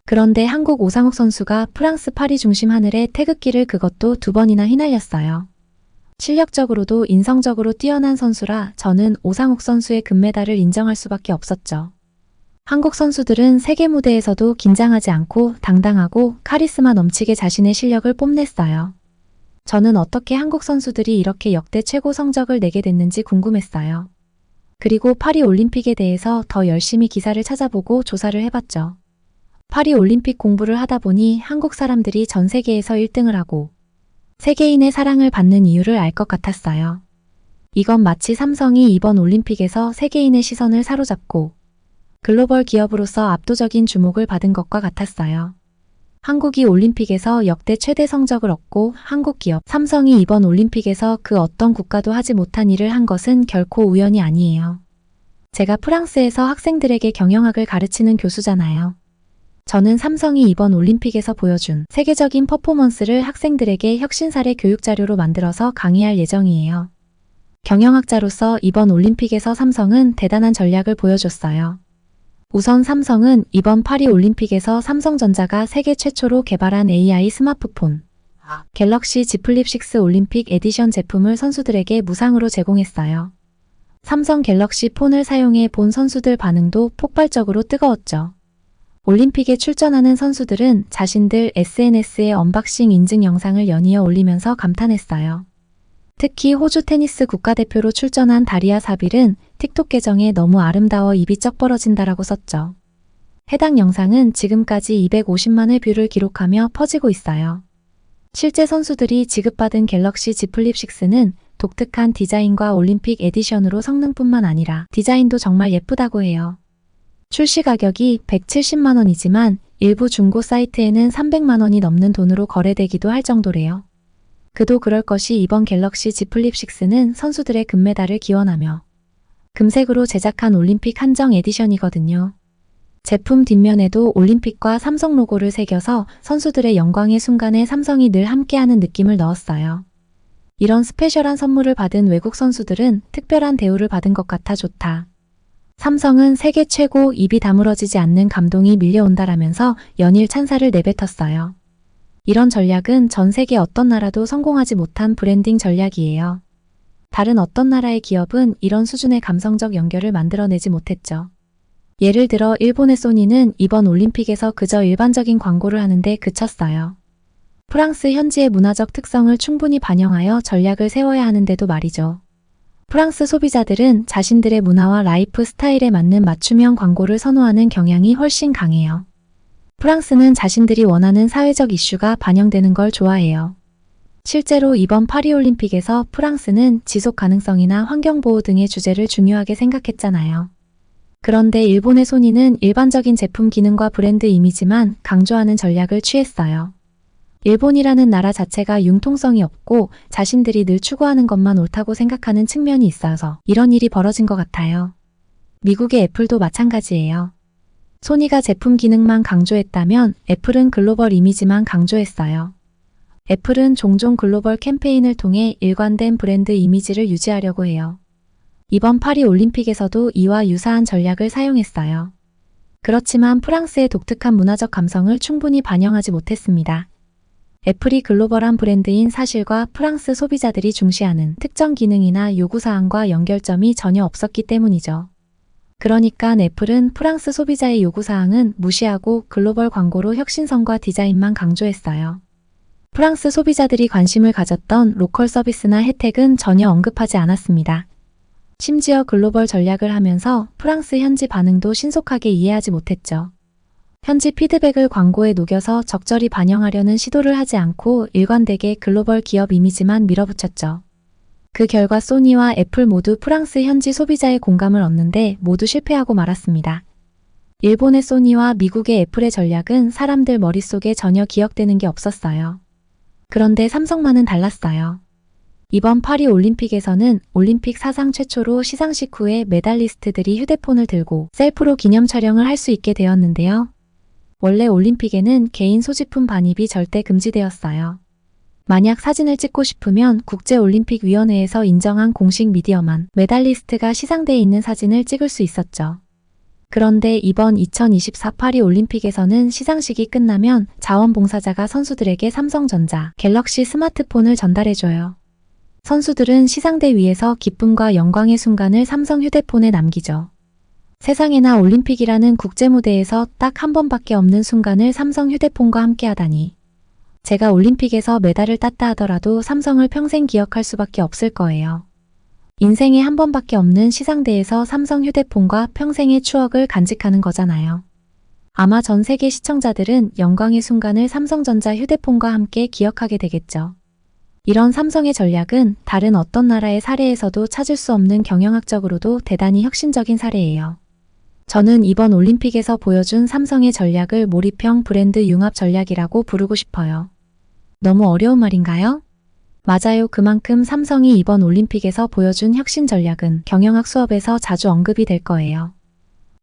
그런데 한국 오상욱 선수가 프랑스 파리 중심 하늘에 태극기를 그것도 2번이나 휘날렸어요. 실력적으로도 인성적으로 뛰어난 선수라 저는 오상욱 선수의 금메달을 인정할 수밖에 없었죠. 한국 선수들은 세계 무대에서도 긴장하지 않고 당당하고 카리스마 넘치게 자신의 실력을 뽐냈어요. 저는 어떻게 한국 선수들이 이렇게 역대 최고 성적을 내게 됐는지 궁금했어요. 그리고 파리 올림픽에 대해서 더 열심히 기사를 찾아보고 조사를 해봤죠. 파리 올림픽 공부를 하다 보니 한국 사람들이 전 세계에서 1등을 하고 세계인의 사랑을 받는 이유를 알 것 같았어요. 이건 마치 삼성이 이번 올림픽에서 세계인의 시선을 사로잡고 글로벌 기업으로서 압도적인 주목을 받은 것과 같았어요. 한국이 올림픽에서 역대 최대 성적을 얻고 한국 기업 삼성이 이번 올림픽에서 그 어떤 국가도 하지 못한 일을 한 것은 결코 우연이 아니에요. 제가 프랑스에서 학생들에게 경영학을 가르치는 교수잖아요. 저는 삼성이 이번 올림픽에서 보여준 세계적인 퍼포먼스를 학생들에게 혁신사례 교육자료로 만들어서 강의할 예정이에요. 경영학자로서 이번 올림픽에서 삼성은 대단한 전략을 보여줬어요. 우선 삼성은 이번 파리 올림픽에서 삼성전자가 세계 최초로 개발한 AI 스마트폰 갤럭시 Z 플립 6 올림픽 에디션 제품을 선수들에게 무상으로 제공했어요. 삼성 갤럭시 폰을 사용해 본 선수들 반응도 폭발적으로 뜨거웠죠. 올림픽에 출전하는 선수들은 자신들 SNS에 언박싱 인증 영상을 연이어 올리면서 감탄했어요. 특히 호주 테니스 국가대표로 출전한 다리아 사빌은 틱톡 계정에 너무 아름다워 입이 쩍 벌어진다라고 썼죠. 해당 영상은 지금까지 250만의 뷰를 기록하며 퍼지고 있어요. 실제 선수들이 지급받은 갤럭시 Z 플립 6는 독특한 디자인과 올림픽 에디션으로 성능뿐만 아니라 디자인도 정말 예쁘다고 해요. 출시 가격이 170만 원이지만 일부 중고 사이트에는 300만 원이 넘는 돈으로 거래되기도 할 정도래요. 그도 그럴 것이 이번 갤럭시 Z 플립 6는 선수들의 금메달을 기원하며 금색으로 제작한 올림픽 한정 에디션이거든요. 제품 뒷면에도 올림픽과 삼성 로고를 새겨서 선수들의 영광의 순간에 삼성이 늘 함께하는 느낌을 넣었어요. 이런 스페셜한 선물을 받은 외국 선수들은 특별한 대우를 받은 것 같아 좋다. 삼성은 세계 최고, 입이 다물어지지 않는 감동이 밀려온다라면서 연일 찬사를 내뱉었어요. 이런 전략은 전 세계 어떤 나라도 성공하지 못한 브랜딩 전략이에요. 다른 어떤 나라의 기업은 이런 수준의 감성적 연결을 만들어내지 못했죠. 예를 들어 일본의 소니는 이번 올림픽에서 그저 일반적인 광고를 하는데 그쳤어요. 프랑스 현지의 문화적 특성을 충분히 반영하여 전략을 세워야 하는데도 말이죠. 프랑스 소비자들은 자신들의 문화와 라이프 스타일에 맞는 맞춤형 광고를 선호하는 경향이 훨씬 강해요. 프랑스는 자신들이 원하는 사회적 이슈가 반영되는 걸 좋아해요. 실제로 이번 파리올림픽에서 프랑스는 지속 가능성이나 환경보호 등의 주제를 중요하게 생각했잖아요. 그런데 일본의 소니는 일반적인 제품 기능과 브랜드 이미지만 강조하는 전략을 취했어요. 일본이라는 나라 자체가 융통성이 없고 자신들이 늘 추구하는 것만 옳다고 생각하는 측면이 있어서 이런 일이 벌어진 것 같아요. 미국의 애플도 마찬가지예요. 소니가 제품 기능만 강조했다면 애플은 글로벌 이미지만 강조했어요. 애플은 종종 글로벌 캠페인을 통해 일관된 브랜드 이미지를 유지하려고 해요. 이번 파리 올림픽에서도 이와 유사한 전략을 사용했어요. 그렇지만 프랑스의 독특한 문화적 감성을 충분히 반영하지 못했습니다. 애플이 글로벌한 브랜드인 사실과 프랑스 소비자들이 중시하는 특정 기능이나 요구사항과 연결점이 전혀 없었기 때문이죠. 그러니까 애플은 프랑스 소비자의 요구사항은 무시하고 글로벌 광고로 혁신성과 디자인만 강조했어요. 프랑스 소비자들이 관심을 가졌던 로컬 서비스나 혜택은 전혀 언급하지 않았습니다. 심지어 글로벌 전략을 하면서 프랑스 현지 반응도 신속하게 이해하지 못했죠. 현지 피드백을 광고에 녹여서 적절히 반영하려는 시도를 하지 않고 일관되게 글로벌 기업 이미지만 밀어붙였죠. 그 결과 소니와 애플 모두 프랑스 현지 소비자의 공감을 얻는데 모두 실패하고 말았습니다. 일본의 소니와 미국의 애플의 전략은 사람들 머릿속에 전혀 기억되는 게 없었어요. 그런데 삼성만은 달랐어요. 이번 파리 올림픽에서는 올림픽 사상 최초로 시상식 후에 메달리스트들이 휴대폰을 들고 셀프로 기념 촬영을 할 수 있게 되었는데요. 원래 올림픽에는 개인 소지품 반입이 절대 금지되었어요. 만약 사진을 찍고 싶으면 국제올림픽위원회에서 인정한 공식 미디어만 메달리스트가 시상대에 있는 사진을 찍을 수 있었죠. 그런데 이번 2024 파리 올림픽에서는 시상식이 끝나면 자원봉사자가 선수들에게 삼성전자 갤럭시 스마트폰을 전달해줘요. 선수들은 시상대 위에서 기쁨과 영광의 순간을 삼성 휴대폰에 남기죠. 세상에나 올림픽이라는 국제무대에서 딱 한 번밖에 없는 순간을 삼성 휴대폰과 함께하다니. 제가 올림픽에서 메달을 땄다 하더라도 삼성을 평생 기억할 수밖에 없을 거예요. 인생에 한 번밖에 없는 시상대에서 삼성 휴대폰과 평생의 추억을 간직하는 거잖아요. 아마 전 세계 시청자들은 영광의 순간을 삼성전자 휴대폰과 함께 기억하게 되겠죠. 이런 삼성의 전략은 다른 어떤 나라의 사례에서도 찾을 수 없는 경영학적으로도 대단히 혁신적인 사례예요. 저는 이번 올림픽에서 보여준 삼성의 전략을 몰입형 브랜드 융합 전략이라고 부르고 싶어요. 너무 어려운 말인가요? 맞아요. 그만큼 삼성이 이번 올림픽에서 보여준 혁신 전략은 경영학 수업에서 자주 언급이 될 거예요.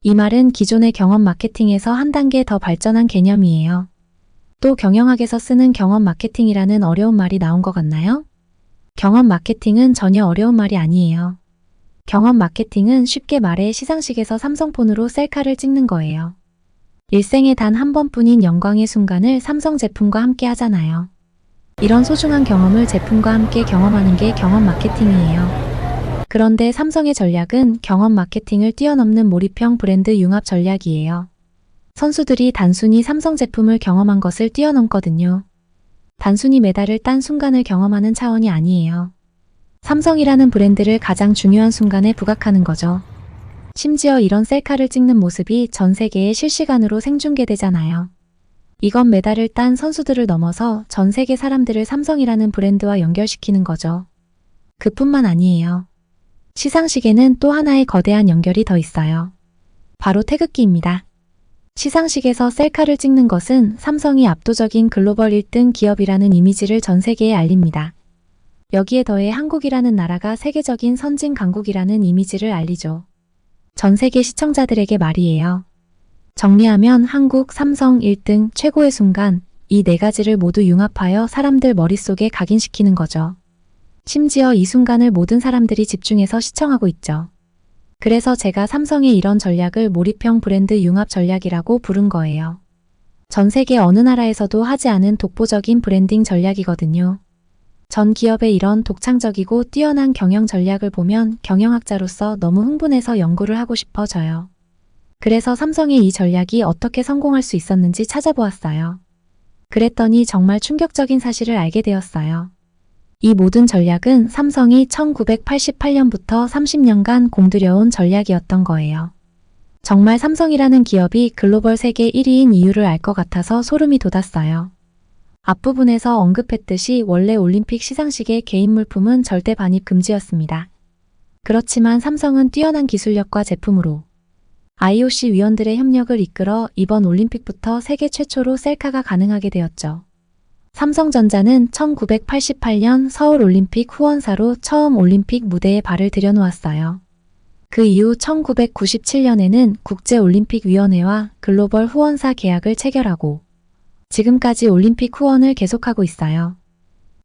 이 말은 기존의 경험 마케팅에서 한 단계 더 발전한 개념이에요. 또 경영학에서 쓰는 경험 마케팅이라는 어려운 말이 나온 것 같나요? 경험 마케팅은 전혀 어려운 말이 아니에요. 경험 마케팅은 쉽게 말해 시상식에서 삼성폰으로 셀카를 찍는 거예요. 일생에 단 한 번뿐인 영광의 순간을 삼성 제품과 함께 하잖아요. 이런 소중한 경험을 제품과 함께 경험하는 게 경험 마케팅이에요. 그런데 삼성의 전략은 경험 마케팅을 뛰어넘는 몰입형 브랜드 융합 전략이에요. 선수들이 단순히 삼성 제품을 경험한 것을 뛰어넘거든요. 단순히 메달을 딴 순간을 경험하는 차원이 아니에요. 삼성이라는 브랜드를 가장 중요한 순간에 부각하는 거죠. 심지어 이런 셀카를 찍는 모습이 전 세계에 실시간으로 생중계되잖아요. 이건 메달을 딴 선수들을 넘어서 전 세계 사람들을 삼성이라는 브랜드와 연결시키는 거죠. 그뿐만 아니에요. 시상식에는 또 하나의 거대한 연결이 더 있어요. 바로 태극기입니다. 시상식에서 셀카를 찍는 것은 삼성이 압도적인 글로벌 1등 기업이라는 이미지를 전 세계에 알립니다. 여기에 더해 한국이라는 나라가 세계적인 선진 강국이라는 이미지를 알리죠. 전 세계 시청자들에게 말이에요. 정리하면 한국, 삼성 1등 최고의 순간, 이 네 가지를 모두 융합하여 사람들 머릿속에 각인시키는 거죠. 심지어 이 순간을 모든 사람들이 집중해서 시청하고 있죠. 그래서 제가 삼성의 이런 전략을 몰입형 브랜드 융합 전략이라고 부른 거예요. 전 세계 어느 나라에서도 하지 않은 독보적인 브랜딩 전략이거든요. 전 기업의 이런 독창적이고 뛰어난 경영 전략을 보면 경영학자로서 너무 흥분해서 연구를 하고 싶어져요. 그래서 삼성의 이 전략이 어떻게 성공할 수 있었는지 찾아보았어요. 그랬더니 정말 충격적인 사실을 알게 되었어요. 이 모든 전략은 삼성이 1988년부터 30년간 공들여온 전략이었던 거예요. 정말 삼성이라는 기업이 글로벌 세계 1위인 이유를 알 것 같아서 소름이 돋았어요. 앞부분에서 언급했듯이 원래 올림픽 시상식의 개인 물품은 절대 반입 금지였습니다. 그렇지만 삼성은 뛰어난 기술력과 제품으로 IOC 위원들의 협력을 이끌어 이번 올림픽부터 세계 최초로 셀카가 가능하게 되었죠. 삼성전자는 1988년 서울올림픽 후원사로 처음 올림픽 무대에 발을 들여놓았어요. 그 이후 1997년에는 국제올림픽위원회와 글로벌 후원사 계약을 체결하고 지금까지 올림픽 후원을 계속하고 있어요.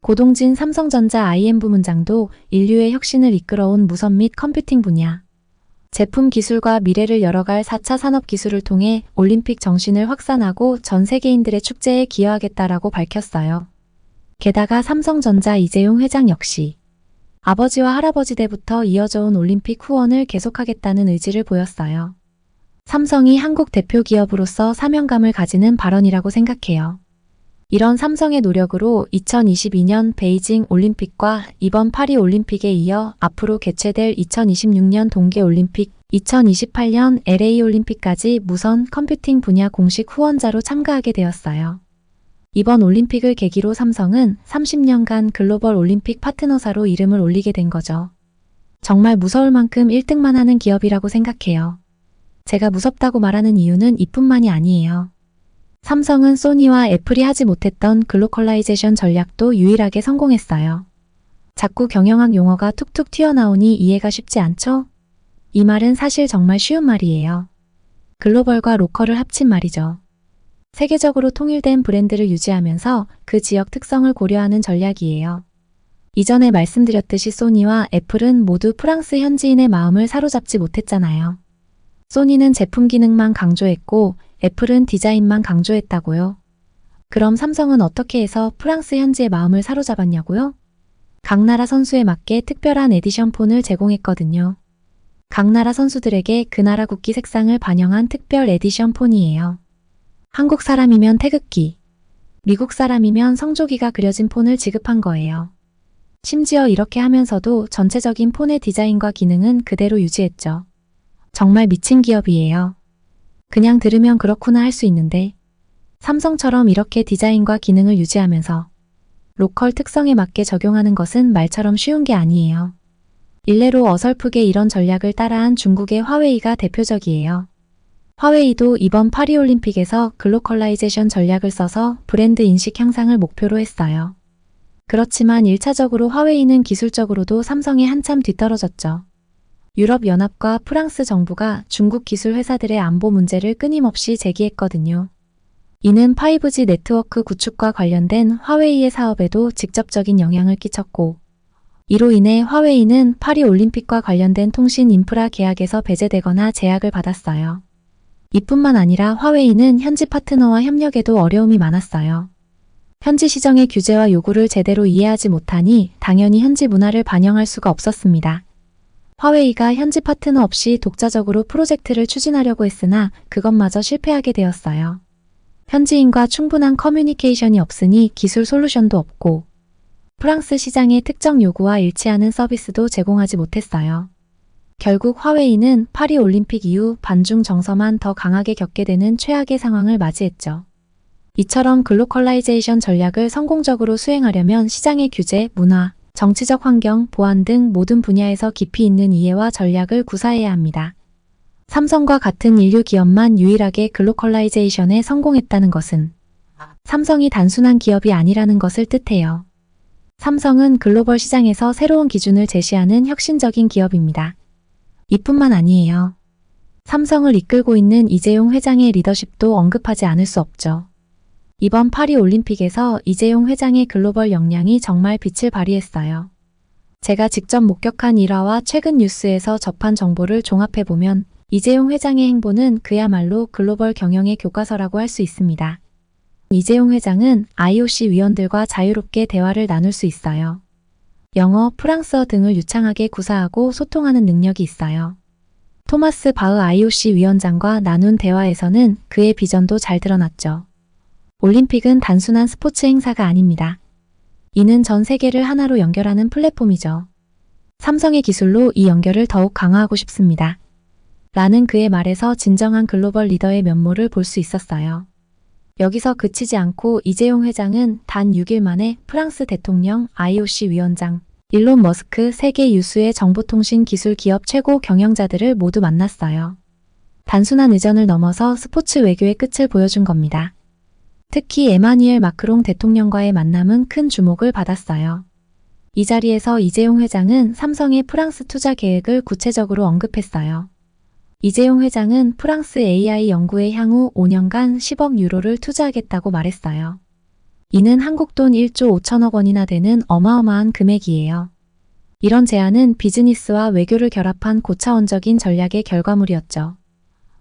고동진 삼성전자 IM 부문장도 인류의 혁신을 이끌어온 무선 및 컴퓨팅 분야, 제품 기술과 미래를 열어갈 4차 산업기술을 통해 올림픽 정신을 확산하고 전 세계인들의 축제에 기여하겠다라고 밝혔어요. 게다가 삼성전자 이재용 회장 역시 아버지와 할아버지 때부터 이어져 온 올림픽 후원을 계속하겠다는 의지를 보였어요. 삼성이 한국 대표 기업으로서 사명감을 가지는 발언이라고 생각해요. 이런 삼성의 노력으로 2022년 베이징 올림픽과 이번 파리 올림픽에 이어 앞으로 개최될 2026년 동계 올림픽, 2028년 LA 올림픽까지 무선 컴퓨팅 분야 공식 후원자로 참가하게 되었어요. 이번 올림픽을 계기로 삼성은 30년간 글로벌 올림픽 파트너사로 이름을 올리게 된 거죠. 정말 무서울 만큼 1등만 하는 기업이라고 생각해요. 제가 무섭다고 말하는 이유는 이뿐만이 아니에요. 삼성은 소니와 애플이 하지 못했던 글로컬라이제이션 전략도 유일하게 성공했어요. 자꾸 경영학 용어가 툭툭 튀어나오니 이해가 쉽지 않죠? 이 말은 사실 정말 쉬운 말이에요. 글로벌과 로컬을 합친 말이죠. 세계적으로 통일된 브랜드를 유지하면서 그 지역 특성을 고려하는 전략이에요. 이전에 말씀드렸듯이 소니와 애플은 모두 프랑스 현지인의 마음을 사로잡지 못했잖아요. 소니는 제품 기능만 강조했고 애플은 디자인만 강조했다고요. 그럼 삼성은 어떻게 해서 프랑스 현지의 마음을 사로잡았냐고요? 각 나라 선수에 맞게 특별한 에디션 폰을 제공했거든요. 각 나라 선수들에게 그 나라 국기 색상을 반영한 특별 에디션 폰이에요. 한국 사람이면 태극기, 미국 사람이면 성조기가 그려진 폰을 지급한 거예요. 심지어 이렇게 하면서도 전체적인 폰의 디자인과 기능은 그대로 유지했죠. 정말 미친 기업이에요. 그냥 들으면 그렇구나 할 수 있는데 삼성처럼 이렇게 디자인과 기능을 유지하면서 로컬 특성에 맞게 적용하는 것은 말처럼 쉬운 게 아니에요. 일례로 어설프게 이런 전략을 따라한 중국의 화웨이가 대표적이에요. 화웨이도 이번 파리올림픽에서 글로컬라이제이션 전략을 써서 브랜드 인식 향상을 목표로 했어요. 그렇지만 1차적으로 화웨이는 기술적으로도 삼성에 한참 뒤떨어졌죠. 유럽연합과 프랑스 정부가 중국 기술 회사들의 안보 문제를 끊임없이 제기했거든요. 이는 5G 네트워크 구축과 관련된 화웨이의 사업에도 직접적인 영향을 끼쳤고, 이로 인해 화웨이는 파리 올림픽과 관련된 통신 인프라 계약에서 배제되거나 제약을 받았어요. 이뿐만 아니라 화웨이는 현지 파트너와 협력에도 어려움이 많았어요. 현지 시정의 규제와 요구를 제대로 이해하지 못하니 당연히 현지 문화를 반영할 수가 없었습니다. 화웨이가 현지 파트너 없이 독자적으로 프로젝트를 추진하려고 했으나 그것마저 실패하게 되었어요. 현지인과 충분한 커뮤니케이션이 없으니 기술 솔루션도 없고 프랑스 시장의 특정 요구와 일치하는 서비스도 제공하지 못했어요. 결국 화웨이는 파리 올림픽 이후 반중 정서만 더 강하게 겪게 되는 최악의 상황을 맞이했죠. 이처럼 글로컬라이제이션 전략을 성공적으로 수행하려면 시장의 규제, 문화, 정치적 환경, 보안 등 모든 분야에서 깊이 있는 이해와 전략을 구사해야 합니다. 삼성과 같은 인류 기업만 유일하게 글로컬라이제이션에 성공했다는 것은 삼성이 단순한 기업이 아니라는 것을 뜻해요. 삼성은 글로벌 시장에서 새로운 기준을 제시하는 혁신적인 기업입니다. 이뿐만 아니에요. 삼성을 이끌고 있는 이재용 회장의 리더십도 언급하지 않을 수 없죠. 이번 파리 올림픽에서 이재용 회장의 글로벌 역량이 정말 빛을 발휘했어요. 제가 직접 목격한 일화와 최근 뉴스에서 접한 정보를 종합해보면 이재용 회장의 행보는 그야말로 글로벌 경영의 교과서라고 할 수 있습니다. 이재용 회장은 IOC 위원들과 자유롭게 대화를 나눌 수 있어요. 영어, 프랑스어 등을 유창하게 구사하고 소통하는 능력이 있어요. 토마스 바흐 IOC 위원장과 나눈 대화에서는 그의 비전도 잘 드러났죠. 올림픽은 단순한 스포츠 행사가 아닙니다. 이는 전 세계를 하나로 연결하는 플랫폼이죠. 삼성의 기술로 이 연결을 더욱 강화하고 싶습니다. 라는 그의 말에서 진정한 글로벌 리더의 면모를 볼 수 있었어요. 여기서 그치지 않고 이재용 회장은 단 6일 만에 프랑스 대통령, IOC 위원장, 일론 머스크 세계 유수의 정보통신 기술 기업 최고 경영자들을 모두 만났어요. 단순한 의전을 넘어서 스포츠 외교의 끝을 보여준 겁니다. 특히 에마뉘엘 마크롱 대통령과의 만남은 큰 주목을 받았어요. 이 자리에서 이재용 회장은 삼성의 프랑스 투자 계획을 구체적으로 언급했어요. 이재용 회장은 프랑스 AI 연구에 향후 5년간 10억 유로를 투자하겠다고 말했어요. 이는 한국 돈 1조 5천억 원이나 되는 어마어마한 금액이에요. 이런 제안은 비즈니스와 외교를 결합한 고차원적인 전략의 결과물이었죠.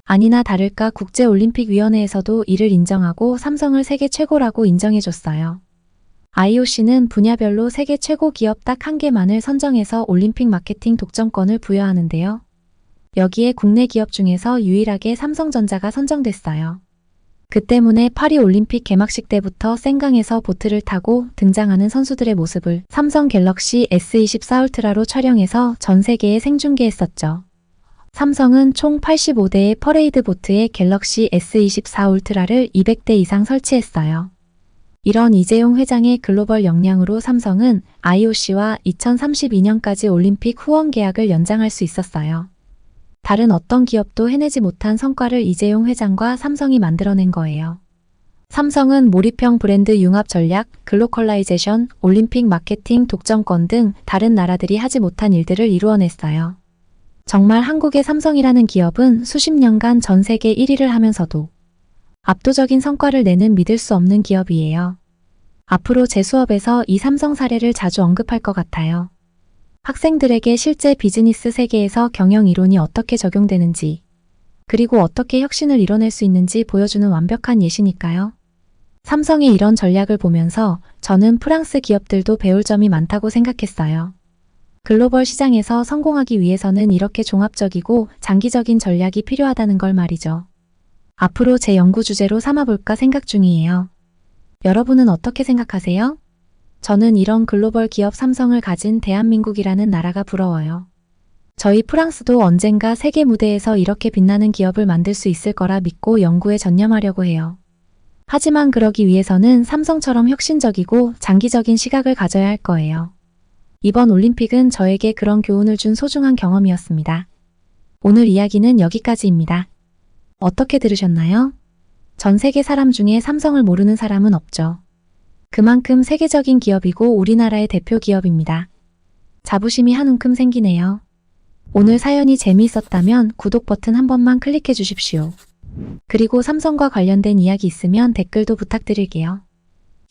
아니나 다를까 국제올림픽위원회에서도 이를 인정하고 삼성을 세계 최고라고 인정해줬어요. IOC는 분야별로 세계 최고 기업 딱 한 개만을 선정해서 올림픽 마케팅 독점권을 부여하는데요. 여기에 국내 기업 중에서 유일하게 삼성전자가 선정됐어요. 그 때문에 파리 올림픽 개막식 때부터 생강에서 보트를 타고 등장하는 선수들의 모습을 삼성 갤럭시 S24 울트라로 촬영해서 전 세계에 생중계했었죠. 삼성은 총 85대의 퍼레이드 보트에 갤럭시 S24 울트라를 200대 이상 설치했어요. 이런 이재용 회장의 글로벌 역량으로 삼성은 IOC와 2032년까지 올림픽 후원 계약을 연장할 수 있었어요. 다른 어떤 기업도 해내지 못한 성과를 이재용 회장과 삼성이 만들어낸 거예요. 삼성은 몰입형 브랜드 융합 전략, 글로컬라이제이션, 올림픽 마케팅 독점권 등 다른 나라들이 하지 못한 일들을 이루어냈어요. 정말 한국의 삼성이라는 기업은 수십 년간 전 세계 1위를 하면서도 압도적인 성과를 내는 믿을 수 없는 기업이에요. 앞으로 제 수업에서 이 삼성 사례를 자주 언급할 것 같아요. 학생들에게 실제 비즈니스 세계에서 경영 이론이 어떻게 적용되는지, 그리고 어떻게 혁신을 이뤄낼 수 있는지 보여주는 완벽한 예시니까요. 삼성의 이런 전략을 보면서 저는 프랑스 기업들도 배울 점이 많다고 생각했어요. 글로벌 시장에서 성공하기 위해서는 이렇게 종합적이고 장기적인 전략이 필요하다는 걸 말이죠. 앞으로 제 연구 주제로 삼아볼까 생각 중이에요. 여러분은 어떻게 생각하세요? 저는 이런 글로벌 기업 삼성을 가진 대한민국이라는 나라가 부러워요. 저희 프랑스도 언젠가 세계 무대에서 이렇게 빛나는 기업을 만들 수 있을 거라 믿고 연구에 전념하려고 해요. 하지만 그러기 위해서는 삼성처럼 혁신적이고 장기적인 시각을 가져야 할 거예요. 이번 올림픽은 저에게 그런 교훈을 준 소중한 경험이었습니다. 오늘 이야기는 여기까지입니다. 어떻게 들으셨나요? 전 세계 사람 중에 삼성을 모르는 사람은 없죠. 그만큼 세계적인 기업이고 우리나라의 대표 기업입니다. 자부심이 한 움큼 생기네요. 오늘 사연이 재미있었다면 구독 버튼 한 번만 클릭해 주십시오. 그리고 삼성과 관련된 이야기 있으면 댓글도 부탁드릴게요.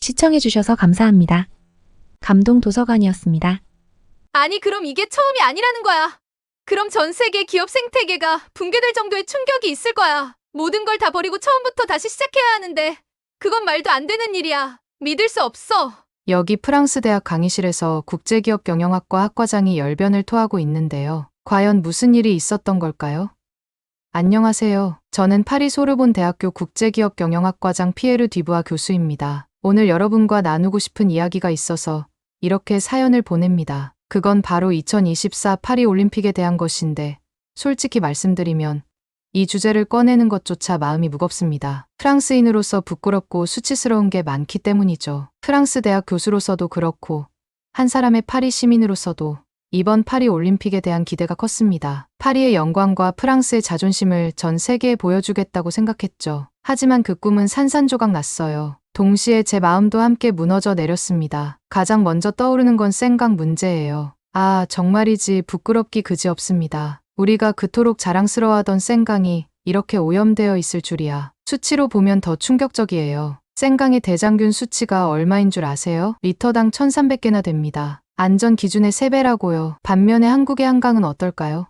시청해 주셔서 감사합니다. 감동도서관이었습니다. 아니, 그럼 이게 처음이 아니라는 거야. 그럼 전 세계 기업 생태계가 붕괴될 정도의 충격이 있을 거야. 모든 걸 다 버리고 처음부터 다시 시작해야 하는데 그건 말도 안 되는 일이야. 믿을 수 없어. 여기 프랑스 대학 강의실에서 국제기업 경영학과 학과장이 열변을 토하고 있는데요. 과연 무슨 일이 있었던 걸까요? 안녕하세요. 저는 파리 소르본 대학교 국제기업 경영학과장 피에르 뒤부아 교수입니다. 오늘 여러분과 나누고 싶은 이야기가 있어서 이렇게 사연을 보냅니다. 그건 바로 2024 파리 올림픽에 대한 것인데 솔직히 말씀드리면 이 주제를 꺼내는 것조차 마음이 무겁습니다. 프랑스인으로서 부끄럽고 수치스러운 게 많기 때문이죠. 프랑스 대학 교수로서도 그렇고 한 사람의 파리 시민으로서도 이번 파리 올림픽에 대한 기대가 컸습니다. 파리의 영광과 프랑스의 자존심을 전 세계에 보여주겠다고 생각했죠. 하지만 그 꿈은 산산조각 났어요. 동시에 제 마음도 함께 무너져 내렸습니다. 가장 먼저 떠오르는 건 생강 문제예요. 아, 정말이지 부끄럽기 그지없습니다. 우리가 그토록 자랑스러워하던 생강이 이렇게 오염되어 있을 줄이야. 수치로 보면 더 충격적이에요. 생강의 대장균 수치가 얼마인 줄 아세요? 리터당 1300개나 됩니다. 안전 기준의 3배라고요. 반면에 한국의 한강은 어떨까요?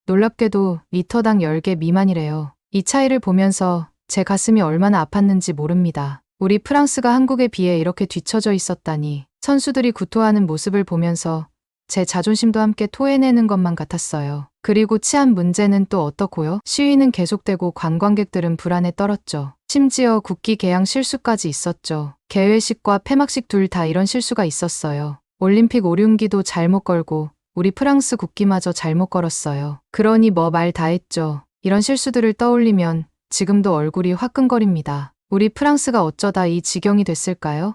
놀랍게도 리터당 10개 미만이래요. 이 차이를 보면서 제 가슴이 얼마나 아팠는지 모릅니다. 우리 프랑스가 한국에 비해 이렇게 뒤처져 있었다니. 선수들이 구토하는 모습을 보면서 제 자존심도 함께 토해내는 것만 같았어요. 그리고 치안 문제는 또 어떻고요? 시위는 계속되고 관광객들은 불안에 떨었죠. 심지어 국기 개양 실수까지 있었죠. 개회식과 폐막식 둘 다 이런 실수가 있었어요. 올림픽 오륜기도 잘못 걸고 우리 프랑스 국기마저 잘못 걸었어요. 그러니 뭐 말 다 했죠. 이런 실수들을 떠올리면 지금도 얼굴이 화끈거립니다. 우리 프랑스가 어쩌다 이 지경이 됐을까요?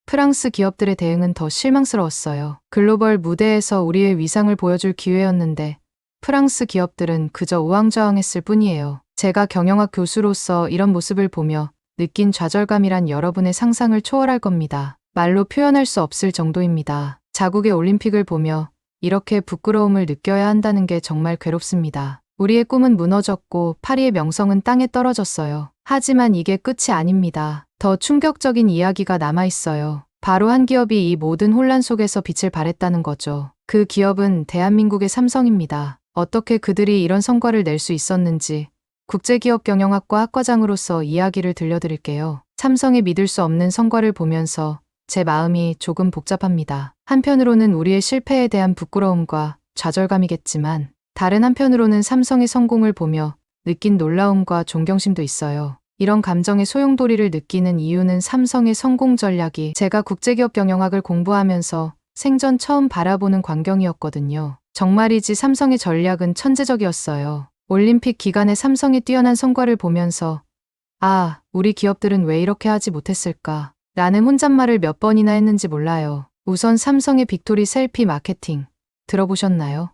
프랑스 기업들의 대응은 더 실망스러웠어요. 글로벌 무대에서 우리의 위상을 보여줄 기회였는데 프랑스 기업들은 그저 우왕좌왕했을 뿐이에요. 제가 경영학 교수로서 이런 모습을 보며 느낀 좌절감이란 여러분의 상상을 초월할 겁니다. 말로 표현할 수 없을 정도입니다. 자국의 올림픽을 보며 이렇게 부끄러움을 느껴야 한다는 게 정말 괴롭습니다. 우리의 꿈은 무너졌고 파리의 명성은 땅에 떨어졌어요. 하지만 이게 끝이 아닙니다. 더 충격적인 이야기가 남아있어요. 바로 한 기업이 이 모든 혼란 속에서 빛을 발했다는 거죠. 그 기업은 대한민국의 삼성입니다. 어떻게 그들이 이런 성과를 낼 수 있었는지 국제기업 경영학과 학과장으로서 이야기를 들려드릴게요. 삼성의 믿을 수 없는 성과를 보면서 제 마음이 조금 복잡합니다. 한편으로는 우리의 실패에 대한 부끄러움과 좌절감이겠지만 다른 한편으로는 삼성의 성공을 보며 느낀 놀라움과 존경심도 있어요. 이런 감정의 소용돌이를 느끼는 이유는 삼성의 성공 전략이 제가 국제기업 경영학을 공부하면서 생전 처음 바라보는 광경이었거든요. 정말이지 삼성의 전략은 천재적이었어요. 올림픽 기간에 삼성의 뛰어난 성과를 보면서 아, 우리 기업들은 왜 이렇게 하지 못했을까? 라는 혼잣말을 몇 번이나 했는지 몰라요. 우선 삼성의 빅토리 셀피 마케팅 들어보셨나요?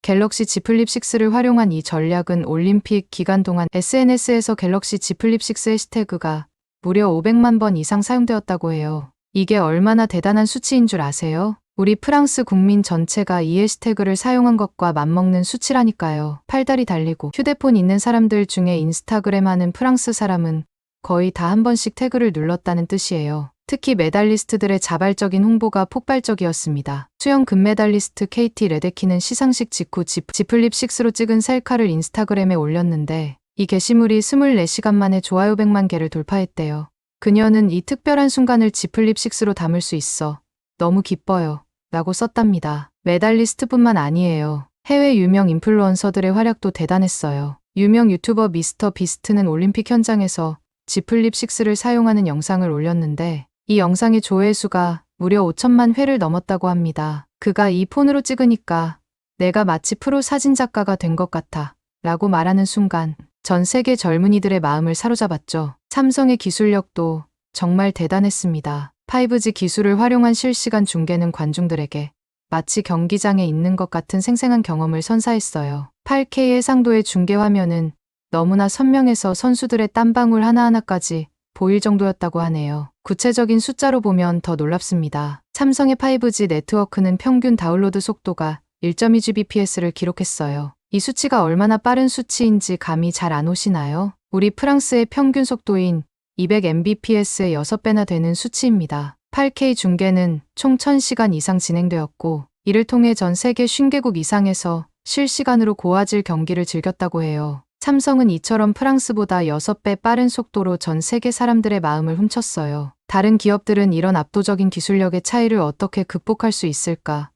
갤럭시 Z 플립 6를 활용한 이 전략은 올림픽 기간 동안 SNS에서 갤럭시 Z 플립 6 해시태그가 무려 500만 번 이상 사용되었다고 해요. 이게 얼마나 대단한 수치인 줄 아세요? 우리 프랑스 국민 전체가 이 해시태그를 사용한 것과 맞먹는 수치라니까요. 팔다리 달리고 휴대폰 있는 사람들 중에 인스타그램 하는 프랑스 사람은 거의 다 한 번씩 태그를 눌렀다는 뜻이에요. 특히 메달리스트들의 자발적인 홍보가 폭발적이었습니다. 수영 금메달리스트 KT 레데키는 시상식 직후 Z 플립 6로 찍은 셀카를 인스타그램에 올렸는데 이 게시물이 24시간 만에 좋아요 100만 개를 돌파했대요. 그녀는 이 특별한 순간을 Z 플립 6로 담을 수 있어 너무 기뻐요 라고 썼답니다. 메달리스트뿐만 아니에요. 해외 유명 인플루언서들의 활약도 대단했어요. 유명 유튜버 미스터 비스트는 올림픽 현장에서 Z 플립 6를 사용하는 영상을 올렸는데 이 영상의 조회수가 무려 5천만 회를 넘었다고 합니다. 그가 이 폰으로 찍으니까 내가 마치 프로 사진작가가 된 것 같아 라고 말하는 순간 전 세계 젊은이들의 마음을 사로잡았죠. 삼성의 기술력도 정말 대단했습니다. 5G 기술을 활용한 실시간 중계는 관중들에게 마치 경기장에 있는 것 같은 생생한 경험을 선사했어요. 8K 해상도의 중계 화면은 너무나 선명해서 선수들의 땀방울 하나하나까지 보일 정도였다고 하네요. 구체적인 숫자로 보면 더 놀랍습니다. 삼성의 5G 네트워크는 평균 다운로드 속도가 1.2Gbps를 기록했어요. 이 수치가 얼마나 빠른 수치인지 감이 잘 안 오시나요? 우리 프랑스의 평균 속도인 200mbps의 6배나 되는 수치입니다. 8K 중계는 총 1000시간 이상 진행되었고 이를 통해 전 세계 50개국 이상에서 실시간으로 고화질 경기를 즐겼다고 해요. 삼성은 이처럼 프랑스보다 6배 빠른 속도로 전 세계 사람들의 마음을 훔쳤어요. 다른 기업들은 이런 압도적인 기술력의 차이를 어떻게 극복할 수 있을까?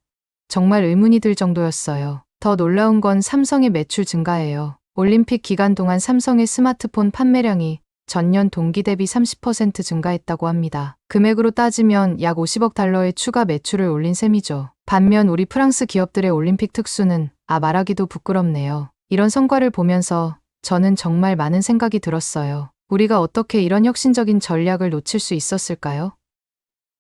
정말 의문이 들 정도였어요. 더 놀라운 건 삼성의 매출 증가예요. 올림픽 기간 동안 삼성의 스마트폰 판매량이 전년 동기 대비 30% 증가했다고 합니다. 금액으로 따지면 약 50억 달러의 추가 매출을 올린 셈이죠. 반면 우리 프랑스 기업들의 올림픽 특수는 말하기도 부끄럽네요. 이런 성과를 보면서 저는 정말 많은 생각이 들었어요. 우리가 어떻게 이런 혁신적인 전략을 놓칠 수 있었을까요?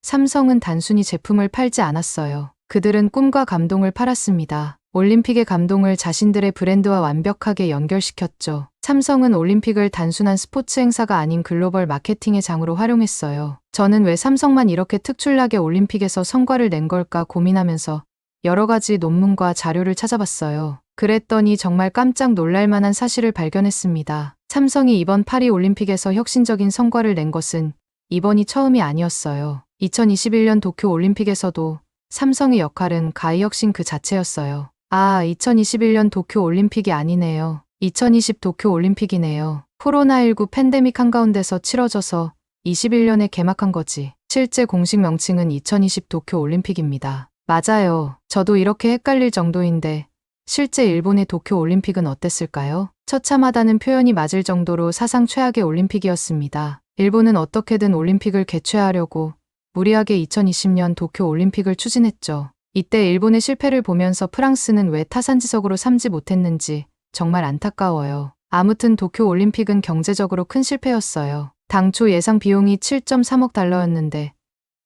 삼성은 단순히 제품을 팔지 않았어요. 그들은 꿈과 감동을 팔았습니다. 올림픽의 감동을 자신들의 브랜드와 완벽하게 연결시켰죠. 삼성은 올림픽을 단순한 스포츠 행사가 아닌 글로벌 마케팅의 장으로 활용했어요. 저는 왜 삼성만 이렇게 특출나게 올림픽에서 성과를 낸 걸까 고민하면서 여러 가지 논문과 자료를 찾아봤어요. 그랬더니 정말 깜짝 놀랄 만한 사실을 발견했습니다. 삼성이 이번 파리 올림픽에서 혁신적인 성과를 낸 것은 이번이 처음이 아니었어요. 2021년 도쿄 올림픽에서도 삼성의 역할은 가히 혁신 그 자체였어요. 2021년 도쿄 올림픽이 아니네요. 2020 도쿄 올림픽이네요. 코로나19 팬데믹 한가운데서 치러져서 21년에 개막한 거지. 실제 공식 명칭은 2020 도쿄 올림픽입니다. 맞아요. 저도 이렇게 헷갈릴 정도인데 실제 일본의 도쿄 올림픽은 어땠을까요? 처참하다는 표현이 맞을 정도로 사상 최악의 올림픽이었습니다. 일본은 어떻게든 올림픽을 개최하려고 무리하게 2020년 도쿄 올림픽을 추진했죠. 이때 일본의 실패를 보면서 프랑스는 왜 타산지석으로 삼지 못했는지 정말 안타까워요. 아무튼 도쿄 올림픽은 경제적으로 큰 실패였어요. 당초 예상 비용이 7.3억 달러였는데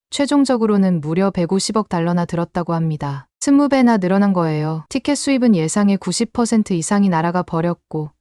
최종적으로는 무려 150억 달러나 들었다고 합니다. 20배나 늘어난 거예요. 티켓 수입은 예상의 90% 이상이 날아가 버렸고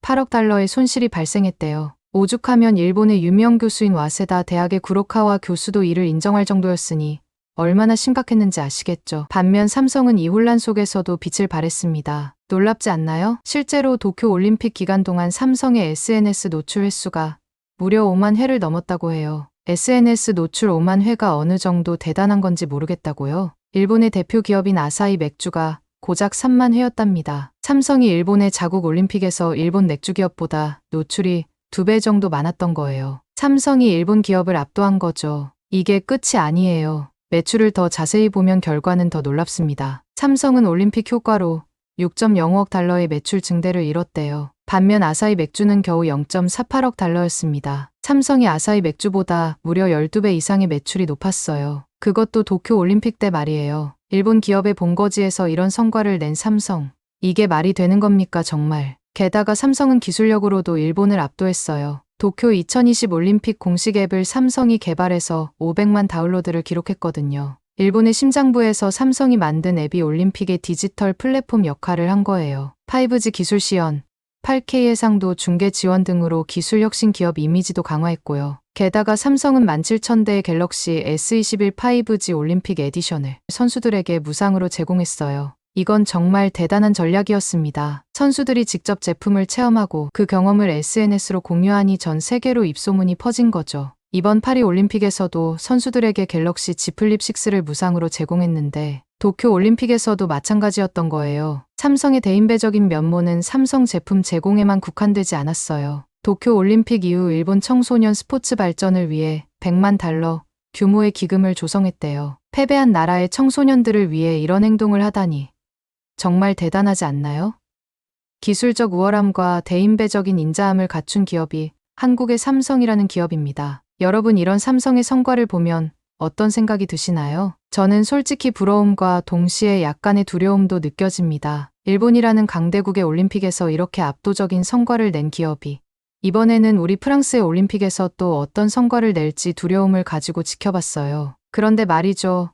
8억 달러의 손실이 발생했대요. 오죽하면 일본의 유명 교수인 와세다 대학의 구로카와 교수도 이를 인정할 정도였으니 얼마나 심각했는지 아시겠죠. 반면 삼성은 이 혼란 속에서도 빛을 발했습니다. 놀랍지 않나요? 실제로 도쿄 올림픽 기간 동안 삼성의 SNS 노출 횟수가 무려 5만 회를 넘었다고 해요. SNS 노출 5만 회가 어느 정도 대단한 건지 모르겠다고요. 일본의 대표 기업인 아사히 맥주가 고작 3만 회였답니다. 삼성이 일본의 자국 올림픽에서 일본 맥주 기업보다 노출이 2배 정도 많았던 거예요. 삼성이 일본 기업을 압도한 거죠. 이게 끝이 아니에요. 매출을 더 자세히 보면 결과는 더 놀랍습니다. 삼성은 올림픽 효과로 6.05억 달러의 매출 증대를 이뤘대요. 반면 아사히 맥주는 겨우 0.48억 달러였습니다. 삼성이 아사히 맥주보다 무려 12배 이상의 매출이 높았어요. 그것도 도쿄 올림픽 때 말이에요. 일본 기업의 본거지에서 이런 성과를 낸 삼성. 이게 말이 되는 겁니까 정말. 게다가 삼성은 기술력으로도 일본을 압도했어요. 도쿄 2020 올림픽 공식 앱을 삼성이 개발해서 500만 다운로드를 기록했거든요. 일본의 심장부에서 삼성이 만든 앱이 올림픽의 디지털 플랫폼 역할을 한 거예요. 5G 기술 시연, 8K 해상도 중계 지원 등으로 기술 혁신 기업 이미지도 강화했고요. 게다가 삼성은 17,000대의 갤럭시 S21 5G 올림픽 에디션을 선수들에게 무상으로 제공했어요. 이건 정말 대단한 전략이었습니다. 선수들이 직접 제품을 체험하고 그 경험을 SNS로 공유하니 전 세계로 입소문이 퍼진 거죠. 이번 파리 올림픽에서도 선수들에게 갤럭시 Z 플립 6를 무상으로 제공했는데 도쿄 올림픽에서도 마찬가지였던 거예요. 삼성의 대인배적인 면모는 삼성 제품 제공에만 국한되지 않았어요. 도쿄 올림픽 이후 일본 청소년 스포츠 발전을 위해 100만 달러 규모의 기금을 조성했대요. 패배한 나라의 청소년들을 위해 이런 행동을 하다니 정말 대단하지 않나요? 기술적 우월함과 대인배적인 인자함을 갖춘 기업이 한국의 삼성이라는 기업입니다. 여러분 이런 삼성의 성과를 보면 어떤 생각이 드시나요? 저는 솔직히 부러움과 동시에 약간의 두려움도 느껴집니다. 일본이라는 강대국의 올림픽에서 이렇게 압도적인 성과를 낸 기업이 이번에는 우리 프랑스의 올림픽에서 또 어떤 성과를 낼지 두려움을 가지고 지켜봤어요. 그런데 말이죠.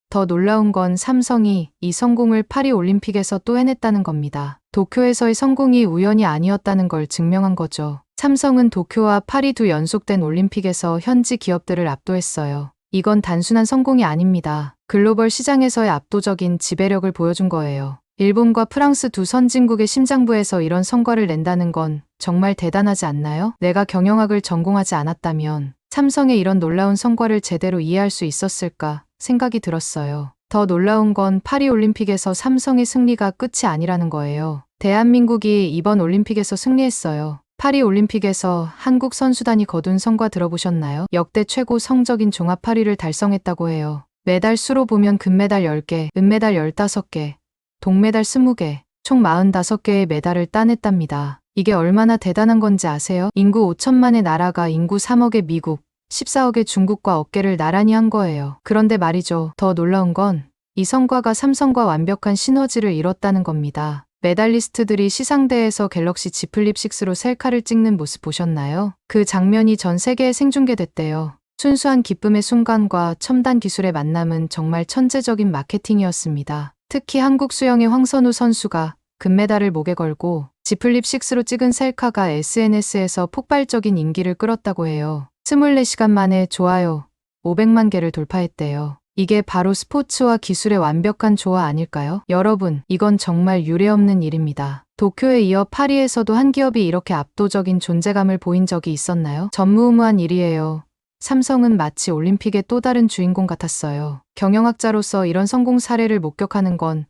더 놀라운 건 삼성이 이 성공을 파리 올림픽에서 또 해냈다는 겁니다. 도쿄에서의 성공이 우연이 아니었다는 걸 증명한 거죠. 삼성은 도쿄와 파리 두 연속된 올림픽에서 현지 기업들을 압도했어요. 이건 단순한 성공이 아닙니다. 글로벌 시장에서의 압도적인 지배력을 보여준 거예요. 일본과 프랑스 두 선진국의 심장부에서 이런 성과를 낸다는 건 정말 대단하지 않나요? 내가 경영학을 전공하지 않았다면 삼성의 이런 놀라운 성과를 제대로 이해할 수 있었을까 생각이 들었어요. 더 놀라운 건 파리 올림픽에서 삼성의 승리가 끝이 아니라는 거예요. 대한민국이 이번 올림픽에서 승리했어요. 파리 올림픽에서 한국 선수단이 거둔 성과 들어보셨나요? 역대 최고 성적인 종합 8위를 달성했다고 해요. 메달 수로 보면 금메달 10개, 은메달 15개, 동메달 20개, 총 45개의 메달을 따냈답니다. 이게 얼마나 대단한 건지 아세요? 인구 5천만의 나라가 인구 3억의 미국, 14억의 중국과 어깨를 나란히 한 거예요. 그런데 말이죠. 더 놀라운 건 이 성과가 삼성과 완벽한 시너지를 이뤘다는 겁니다. 메달리스트들이 시상대에서 갤럭시 Z 플립 6로 셀카를 찍는 모습 보셨나요? 그 장면이 전 세계에 생중계됐대요. 순수한 기쁨의 순간과 첨단 기술의 만남은 정말 천재적인 마케팅이었습니다. 특히 한국 수영의 황선우 선수가 금메달을 목에 걸고 지플립 6로 찍은 셀카가 SNS에서 폭발적인 인기를 끌었다고 해요. 24시간 만에 좋아요 500만 개를 돌파했대요. 이게 바로 스포츠와 기술의 완벽한 조화 아닐까요? 여러분, 이건 정말 유례없는 일입니다. 도쿄에 이어 파리에서도 한 기업이 이렇게 압도적인 존재감을 보인 적이 있었나요? 전무후무한 일이에요. 삼성은 마치 올림픽의 또 다른 주인공 같았어요. 경영학자로서 이런 성공 사례를 목격하는 건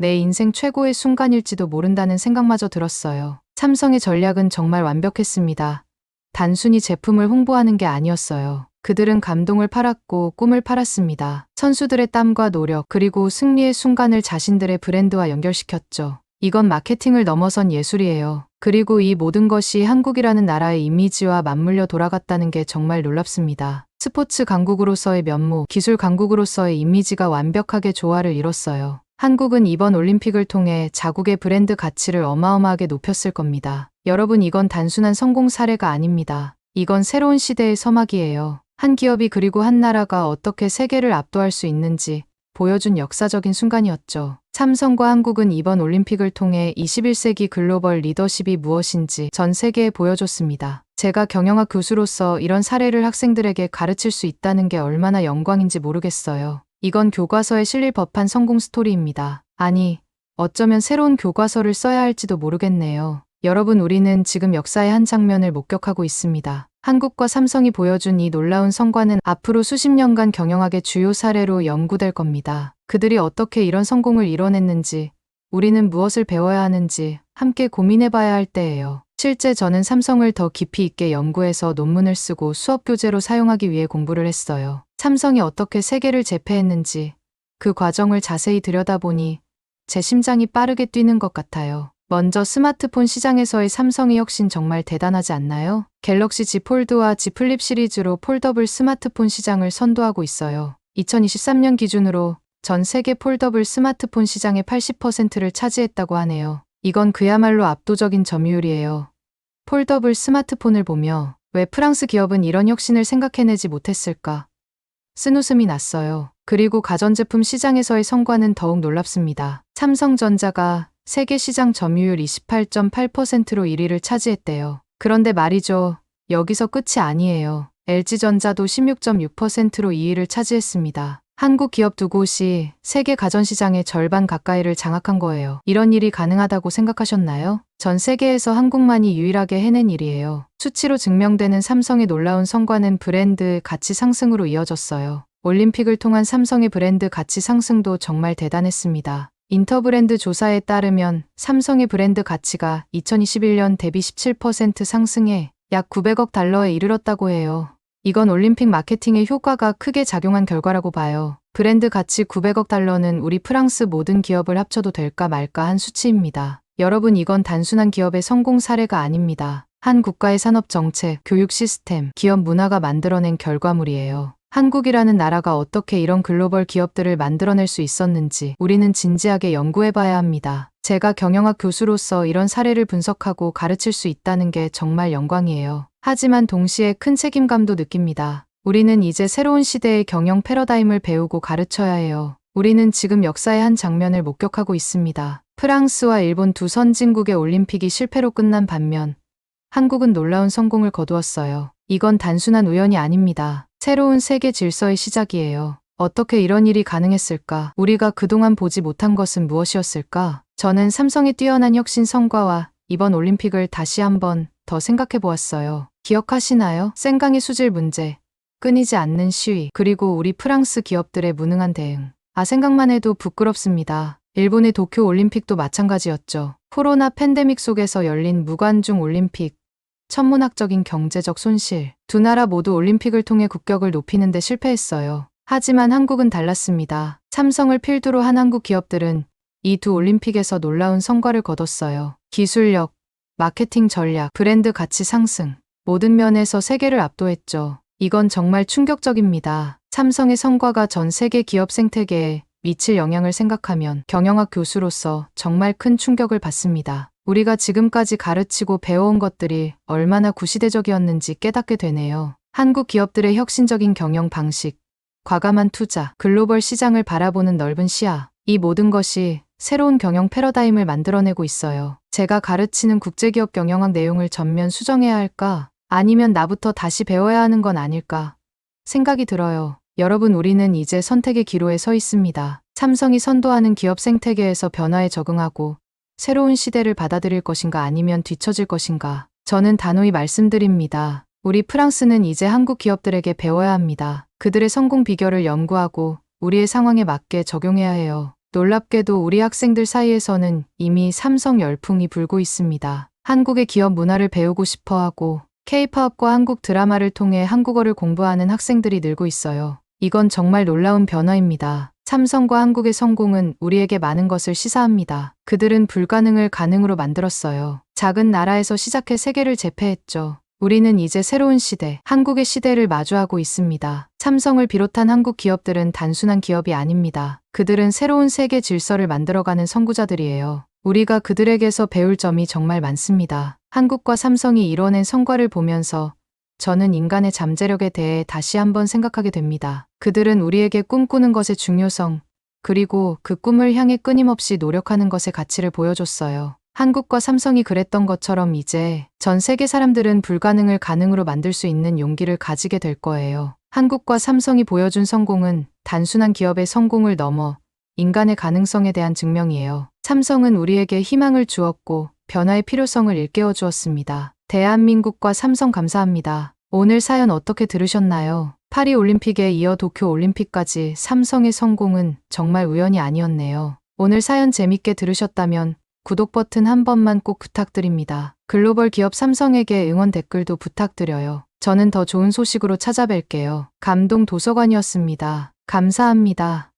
내 인생 최고의 순간일지도 모른다는 생각마저 들었어요. 삼성의 전략은 정말 완벽했습니다. 단순히 제품을 홍보하는 게 아니었어요. 그들은 감동을 팔았고 꿈을 팔았습니다. 선수들의 땀과 노력, 그리고 승리의 순간을 자신들의 브랜드와 연결시켰죠. 이건 마케팅을 넘어선 예술이에요. 그리고 이 모든 것이 한국이라는 나라의 이미지와 맞물려 돌아갔다는 게 정말 놀랍습니다. 스포츠 강국으로서의 면모, 기술 강국으로서의 이미지가 완벽하게 조화를 이뤘어요. 한국은 이번 올림픽을 통해 자국의 브랜드 가치를 어마어마하게 높였을 겁니다. 여러분, 이건 단순한 성공 사례가 아닙니다. 이건 새로운 시대의 서막이에요. 한 기업이 그리고 한 나라가 어떻게 세계를 압도할 수 있는지 보여준 역사적인 순간이었죠. 삼성과 한국은 이번 올림픽을 통해 21세기 글로벌 리더십이 무엇인지 전 세계에 보여줬습니다. 제가 경영학 교수로서 이런 사례를 학생들에게 가르칠 수 있다는 게 얼마나 영광인지 모르겠어요. 이건 교과서에 실릴 법한 성공 스토리입니다. 아니, 어쩌면 새로운 교과서를 써야 할지도 모르겠네요. 여러분, 우리는 지금 역사의 한 장면을 목격하고 있습니다. 한국과 삼성이 보여준 이 놀라운 성과는 앞으로 수십 년간 경영학의 주요 사례로 연구될 겁니다. 그들이 어떻게 이런 성공을 이뤄냈는지, 우리는 무엇을 배워야 하는지 함께 고민해봐야 할 때예요. 실제 저는 삼성을 더 깊이 있게 연구해서 논문을 쓰고 수업 교재로 사용하기 위해 공부를 했어요. 삼성이 어떻게 세계를 제패했는지 그 과정을 자세히 들여다보니 제 심장이 빠르게 뛰는 것 같아요. 먼저 스마트폰 시장에서의 삼성의 혁신 정말 대단하지 않나요? 갤럭시 Z 폴드와 Z 플립 시리즈로 폴더블 스마트폰 시장을 선도하고 있어요. 2023년 기준으로 전 세계 폴더블 스마트폰 시장의 80%를 차지했다고 하네요. 이건 그야말로 압도적인 점유율이에요. 폴더블 스마트폰을 보며 왜 프랑스 기업은 이런 혁신을 생각해내지 못했을까? 쓴웃음이 났어요. 그리고 가전제품 시장에서의 성과는 더욱 놀랍습니다. 삼성전자가 세계 시장 점유율 28.8%로 1위를 차지했대요. 그런데 말이죠. 여기서 끝이 아니에요. LG전자도 16.6%로 2위를 차지했습니다. 한국 기업 두 곳이 세계 가전시장의 절반 가까이를 장악한 거예요. 이런 일이 가능하다고 생각하셨나요? 전 세계에서 한국만이 유일하게 해낸 일이에요. 수치로 증명되는 삼성의 놀라운 성과는 브랜드 가치 상승으로 이어졌어요. 올림픽을 통한 삼성의 브랜드 가치 상승도 정말 대단했습니다. 인터브랜드 조사에 따르면 삼성의 브랜드 가치가 2021년 대비 17% 상승해 약 900억 달러에 이르렀다고 해요. 이건 올림픽 마케팅의 효과가 크게 작용한 결과라고 봐요. 브랜드 가치 900억 달러는 우리 프랑스 모든 기업을 합쳐도 될까 말까 한 수치입니다. 여러분, 이건 단순한 기업의 성공 사례가 아닙니다. 한 국가의 산업 정책, 교육 시스템, 기업 문화가 만들어낸 결과물이에요. 한국이라는 나라가 어떻게 이런 글로벌 기업들을 만들어낼 수 있었는지 우리는 진지하게 연구해봐야 합니다. 제가 경영학 교수로서 이런 사례를 분석하고 가르칠 수 있다는 게 정말 영광이에요. 하지만 동시에 큰 책임감도 느낍니다. 우리는 이제 새로운 시대의 경영 패러다임을 배우고 가르쳐야 해요. 우리는 지금 역사의 한 장면을 목격하고 있습니다. 프랑스와 일본 두 선진국의 올림픽이 실패로 끝난 반면 한국은 놀라운 성공을 거두었어요. 이건 단순한 우연이 아닙니다. 새로운 세계 질서의 시작이에요. 어떻게 이런 일이 가능했을까? 우리가 그동안 보지 못한 것은 무엇이었을까? 저는 삼성의 뛰어난 혁신 성과와 이번 올림픽을 다시 한번 더 생각해 보았어요. 기억하시나요? 생강의 수질 문제, 끊이지 않는 시위, 그리고 우리 프랑스 기업들의 무능한 대응. 생각만 해도 부끄럽습니다. 일본의 도쿄 올림픽도 마찬가지였죠. 코로나 팬데믹 속에서 열린 무관중 올림픽, 천문학적인 경제적 손실. 두 나라 모두 올림픽을 통해 국격을 높이는 데 실패했어요. 하지만 한국은 달랐습니다. 삼성을 필두로 한 한국 기업들은 이 두 올림픽에서 놀라운 성과를 거뒀어요. 기술력, 마케팅 전략, 브랜드 가치 상승. 모든 면에서 세계를 압도했죠. 이건 정말 충격적입니다. 삼성의 성과가 전 세계 기업 생태계에 미칠 영향을 생각하면 경영학 교수로서 정말 큰 충격을 받습니다. 우리가 지금까지 가르치고 배워온 것들이 얼마나 구시대적이었는지 깨닫게 되네요. 한국 기업들의 혁신적인 경영 방식, 과감한 투자, 글로벌 시장을 바라보는 넓은 시야, 이 모든 것이 새로운 경영 패러다임을 만들어내고 있어요. 제가 가르치는 국제기업 경영학 내용을 전면 수정해야 할까? 아니면 나부터 다시 배워야 하는 건 아닐까? 생각이 들어요. 여러분, 우리는 이제 선택의 기로에 서 있습니다. 삼성이 선도하는 기업 생태계에서 변화에 적응하고 새로운 시대를 받아들일 것인가 아니면 뒤처질 것인가? 저는 단호히 말씀드립니다. 우리 프랑스는 이제 한국 기업들에게 배워야 합니다. 그들의 성공 비결을 연구하고 우리의 상황에 맞게 적용해야 해요. 놀랍게도 우리 학생들 사이에서는 이미 삼성 열풍이 불고 있습니다. 한국의 기업 문화를 배우고 싶어 하고 K-팝과 한국 드라마를 통해 한국어를 공부하는 학생들이 늘고 있어요. 이건 정말 놀라운 변화입니다. 삼성과 한국의 성공은 우리에게 많은 것을 시사합니다. 그들은 불가능을 가능으로 만들었어요. 작은 나라에서 시작해 세계를 제패했죠. 우리는 이제 새로운 시대, 한국의 시대를 마주하고 있습니다. 삼성을 비롯한 한국 기업들은 단순한 기업이 아닙니다. 그들은 새로운 세계 질서를 만들어가는 선구자들이에요. 우리가 그들에게서 배울 점이 정말 많습니다. 한국과 삼성이 이뤄낸 성과를 보면서 저는 인간의 잠재력에 대해 다시 한번 생각하게 됩니다. 그들은 우리에게 꿈꾸는 것의 중요성, 그리고 그 꿈을 향해 끊임없이 노력하는 것의 가치를 보여줬어요. 한국과 삼성이 그랬던 것처럼 이제 전 세계 사람들은 불가능을 가능으로 만들 수 있는 용기를 가지게 될 거예요. 한국과 삼성이 보여준 성공은 단순한 기업의 성공을 넘어 인간의 가능성에 대한 증명이에요. 삼성은 우리에게 희망을 주었고 변화의 필요성을 일깨워 주었습니다. 대한민국과 삼성 감사합니다. 오늘 사연 어떻게 들으셨나요? 파리 올림픽에 이어 도쿄 올림픽까지 삼성의 성공은 정말 우연이 아니었네요. 오늘 사연 재밌게 들으셨다면 구독 버튼 한 번만 꼭 부탁드립니다. 글로벌 기업 삼성에게 응원 댓글도 부탁드려요. 저는 더 좋은 소식으로 찾아뵐게요. 감동 도서관이었습니다. 감사합니다.